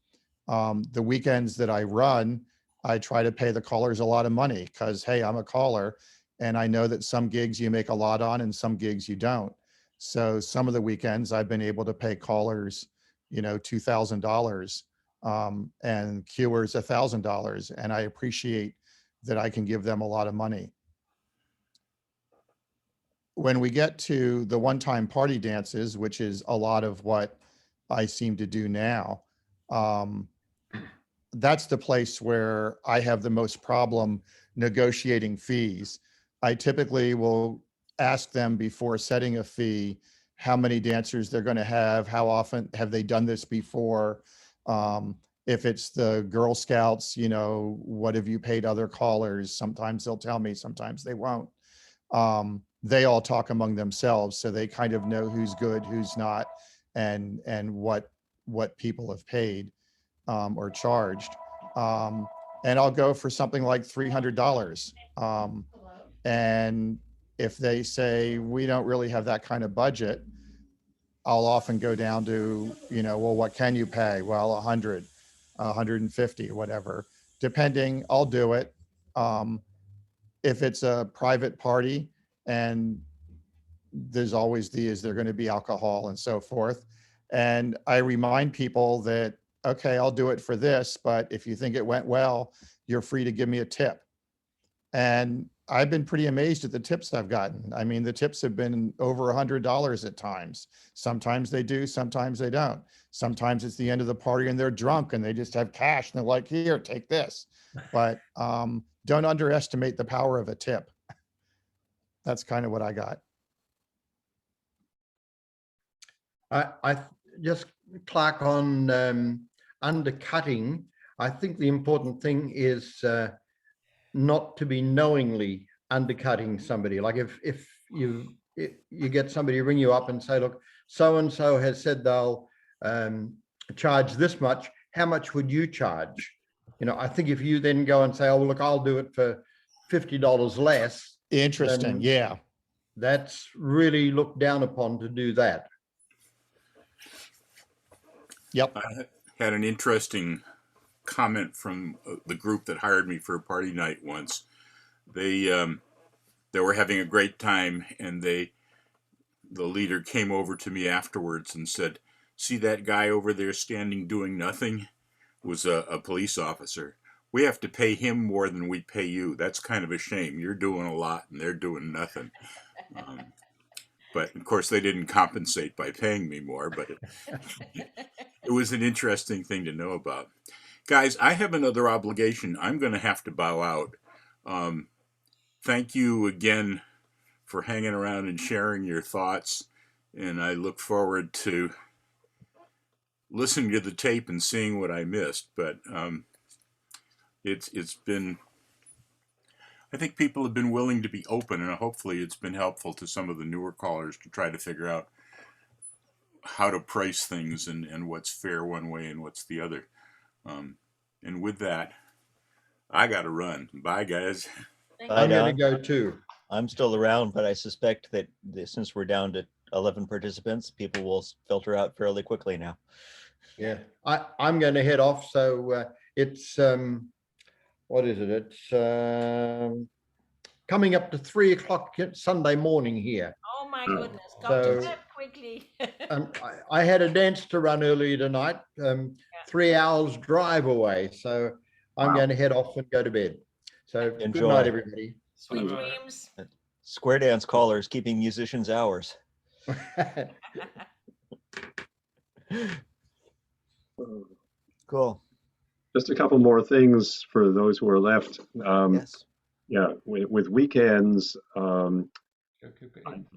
The weekends that I run, I try to pay the callers a lot of money because, hey, I'm a caller, and I know that some gigs you make a lot on and some gigs you don't. So some of the weekends I've been able to pay callers, $2,000 and cuers $1,000. And I appreciate that I can give them a lot of money. When we get to the one-time party dances, which is a lot of what I seem to do now, that's the place where I have the most problem negotiating fees. I typically will ask them before setting a fee, how many dancers they're going to have, how often have they done this before. If it's the Girl Scouts, what have you paid other callers? Sometimes they'll tell me, sometimes they won't. They all talk among themselves, so they kind of know who's good, who's not, and what people have paid or charged. And I'll go for something like $300. And if they say we don't really have that kind of budget, I'll often go down to, well, what can you pay? Well, 100, 150, whatever, depending, I'll do it. If it's a private party and there's always is there going to be alcohol and so forth. And I remind people that, okay, I'll do it for this, but if you think it went well, you're free to give me a tip. And I've been pretty amazed at the tips I've gotten. I mean, the tips have been over $100 at times. Sometimes they do, sometimes they don't. Sometimes it's the end of the party and they're drunk and they just have cash and they're like, here, take this. But don't underestimate the power of a tip. That's kind of what I got. I just, Clark, on undercutting, I think the important thing is not to be knowingly undercutting somebody. Like if you get somebody ring you up and say, look, so-and-so has said they'll charge this much, how much would you charge? I think if you then go and say, oh, well, look, I'll do it for $50 less. Interesting. Yeah. That's really looked down upon to do that. Yep. I had an interesting comment from the group that hired me for a party night once. They were having a great time, and the leader came over to me afterwards and said, see that guy over there standing doing nothing? Was a police officer. We have to pay him more than we pay you. That's kind of a shame. You're doing a lot and they're doing nothing. But of course they didn't compensate by paying me more, but it was an interesting thing to know about. Guys, I have another obligation. I'm going to have to bow out. Thank you again for hanging around and sharing your thoughts. And I look forward to listening to the tape and seeing what I missed. But it's been, I think people have been willing to be open, and hopefully it's been helpful to some of the newer callers to try to figure out how to price things and what's fair one way and what's the other. And with that, I got to run. Bye, guys. I'm going to go too. I'm still around, but I suspect that since we're down to 11 participants, people will filter out fairly quickly now. Yeah, I'm going to head off. So it's, what is it? It's coming up to 3 o'clock Sunday morning here. Oh my goodness, go So, to bed quickly. I had a dance to run earlier tonight, 3 hours drive away. So I'm going to head off and go to bed. So Enjoy. Good night, everybody. Sweet dreams. Square dance callers keeping musicians hours. Cool. Just a couple more things for those who are left. Yes. Yeah, with weekends,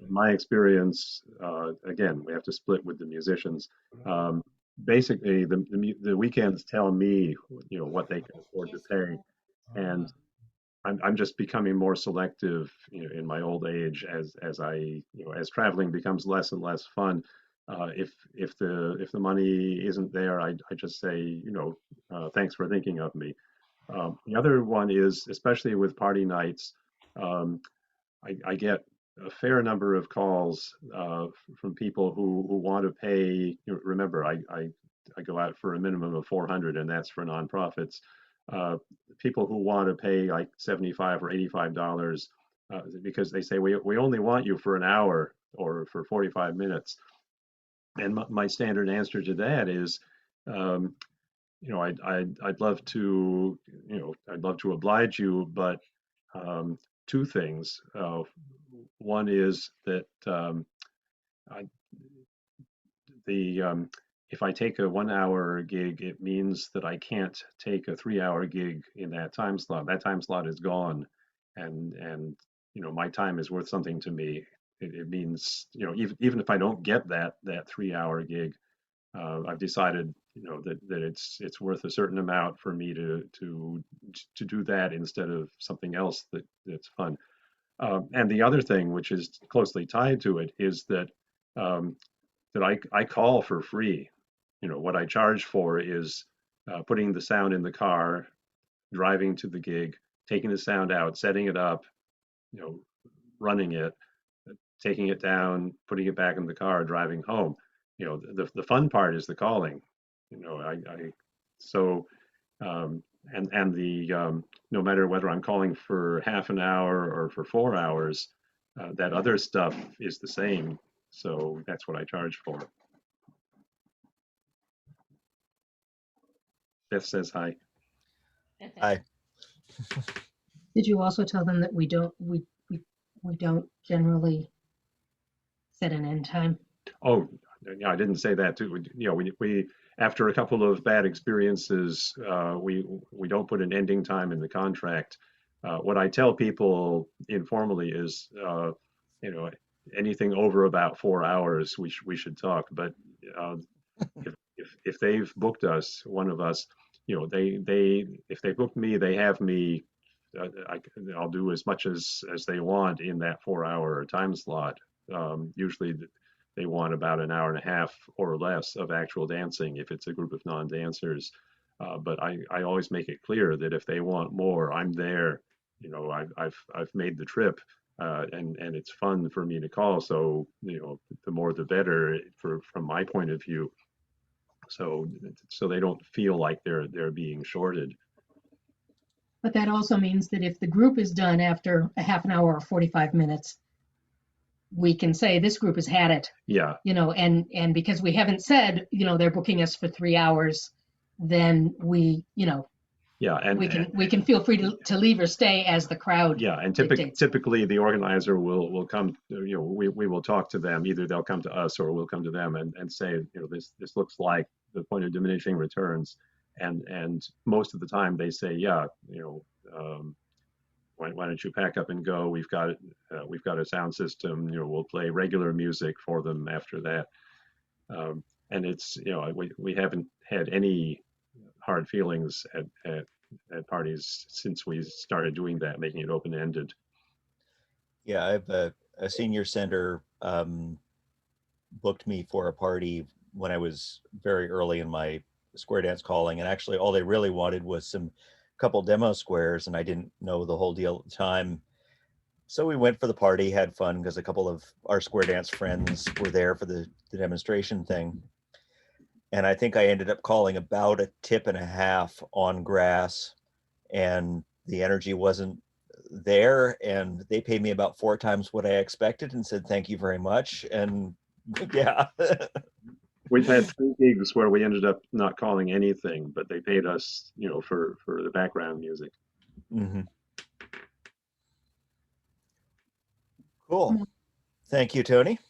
my experience, again, we have to split with the musicians. Basically, the weekends tell me, what they can afford to pay, and I'm just becoming more selective, in my old age as I, as traveling becomes less and less fun. If the money isn't there, I just say, thanks for thinking of me. The other one is, especially with party nights, I get a fair number of calls from people who want to pay. Remember, I go out for a minimum of 400, and that's for nonprofits. People who want to pay like $75 or $85 because they say we only want you for an hour or for 45 minutes. And my standard answer to that is, I'd love to, I'd love to oblige you, but two things. One is that if I take a 1 hour gig, it means that I can't take a 3 hour gig in that time slot. That time slot is gone, and my time is worth something to me. It means, even if I don't get that 3 hour gig, I've decided that it's worth a certain amount for me to do that instead of something else that's fun. And the other thing, which is closely tied to it, is that that I call for free. What I charge for is putting the sound in the car, driving to the gig, taking the sound out, setting it up, running it, taking it down, putting it back in the car, driving home. The fun part is the calling. So and the no matter whether I'm calling for half an hour or for 4 hours, that other stuff is the same. So that's what I charge for. Beth says hi. Hi. Did you also tell them that we don't generally set an end time? Oh, yeah, I didn't say that too. We after a couple of bad experiences, we don't put an ending time in the contract. What I tell people informally is, anything over about 4 hours, we should talk. But if they've booked us, one of us, if they book me, they have me. I'll do as much as they want in that 4 hour time slot. Usually they want about an hour and a half or less of actual dancing if it's a group of non-dancers. But I always make it clear that if they want more, I'm there. I've made the trip, and it's fun for me to call. So the more the better from my point of view. So they don't feel like they're being shorted. But that also means that if the group is done after a half an hour or 45 minutes, we can say this group has had it. Yeah. And because we haven't said, they're booking us for 3 hours, then we, yeah, and we can feel free to leave or stay as the crowd. Yeah, and typically the organizer will come. We will talk to them. Either they'll come to us or we'll come to them and say, this looks like the point of diminishing returns. And most of the time they say, yeah, why don't you pack up and go? We've got a sound system. We'll play regular music for them after that. And it's we haven't had any hard feelings at parties since we started doing that, making it open-ended. Yeah, I have a senior center booked me for a party when I was very early in my square dance calling, and actually all they really wanted was some couple demo squares, and I didn't know the whole deal at the time. So we went for the party, had fun because a couple of our square dance friends were there for the demonstration thing. And I think I ended up calling about a tip and a half on grass, and the energy wasn't there. And they paid me about 4 times what I expected and said, thank you very much. And yeah. We've had 3 gigs where we ended up not calling anything, but they paid us, for the background music. Mm-hmm. Cool. Thank you, Tony.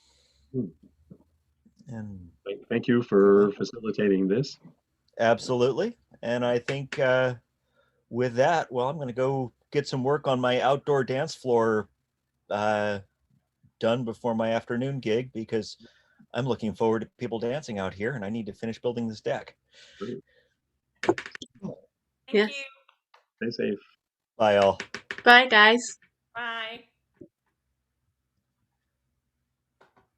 And thank you for facilitating this. Absolutely. And I think with that, well, I'm going to go get some work on my outdoor dance floor done before my afternoon gig, because I'm looking forward to people dancing out here and I need to finish building this deck. Great. Thank you. Stay safe. Bye, all. Bye, guys.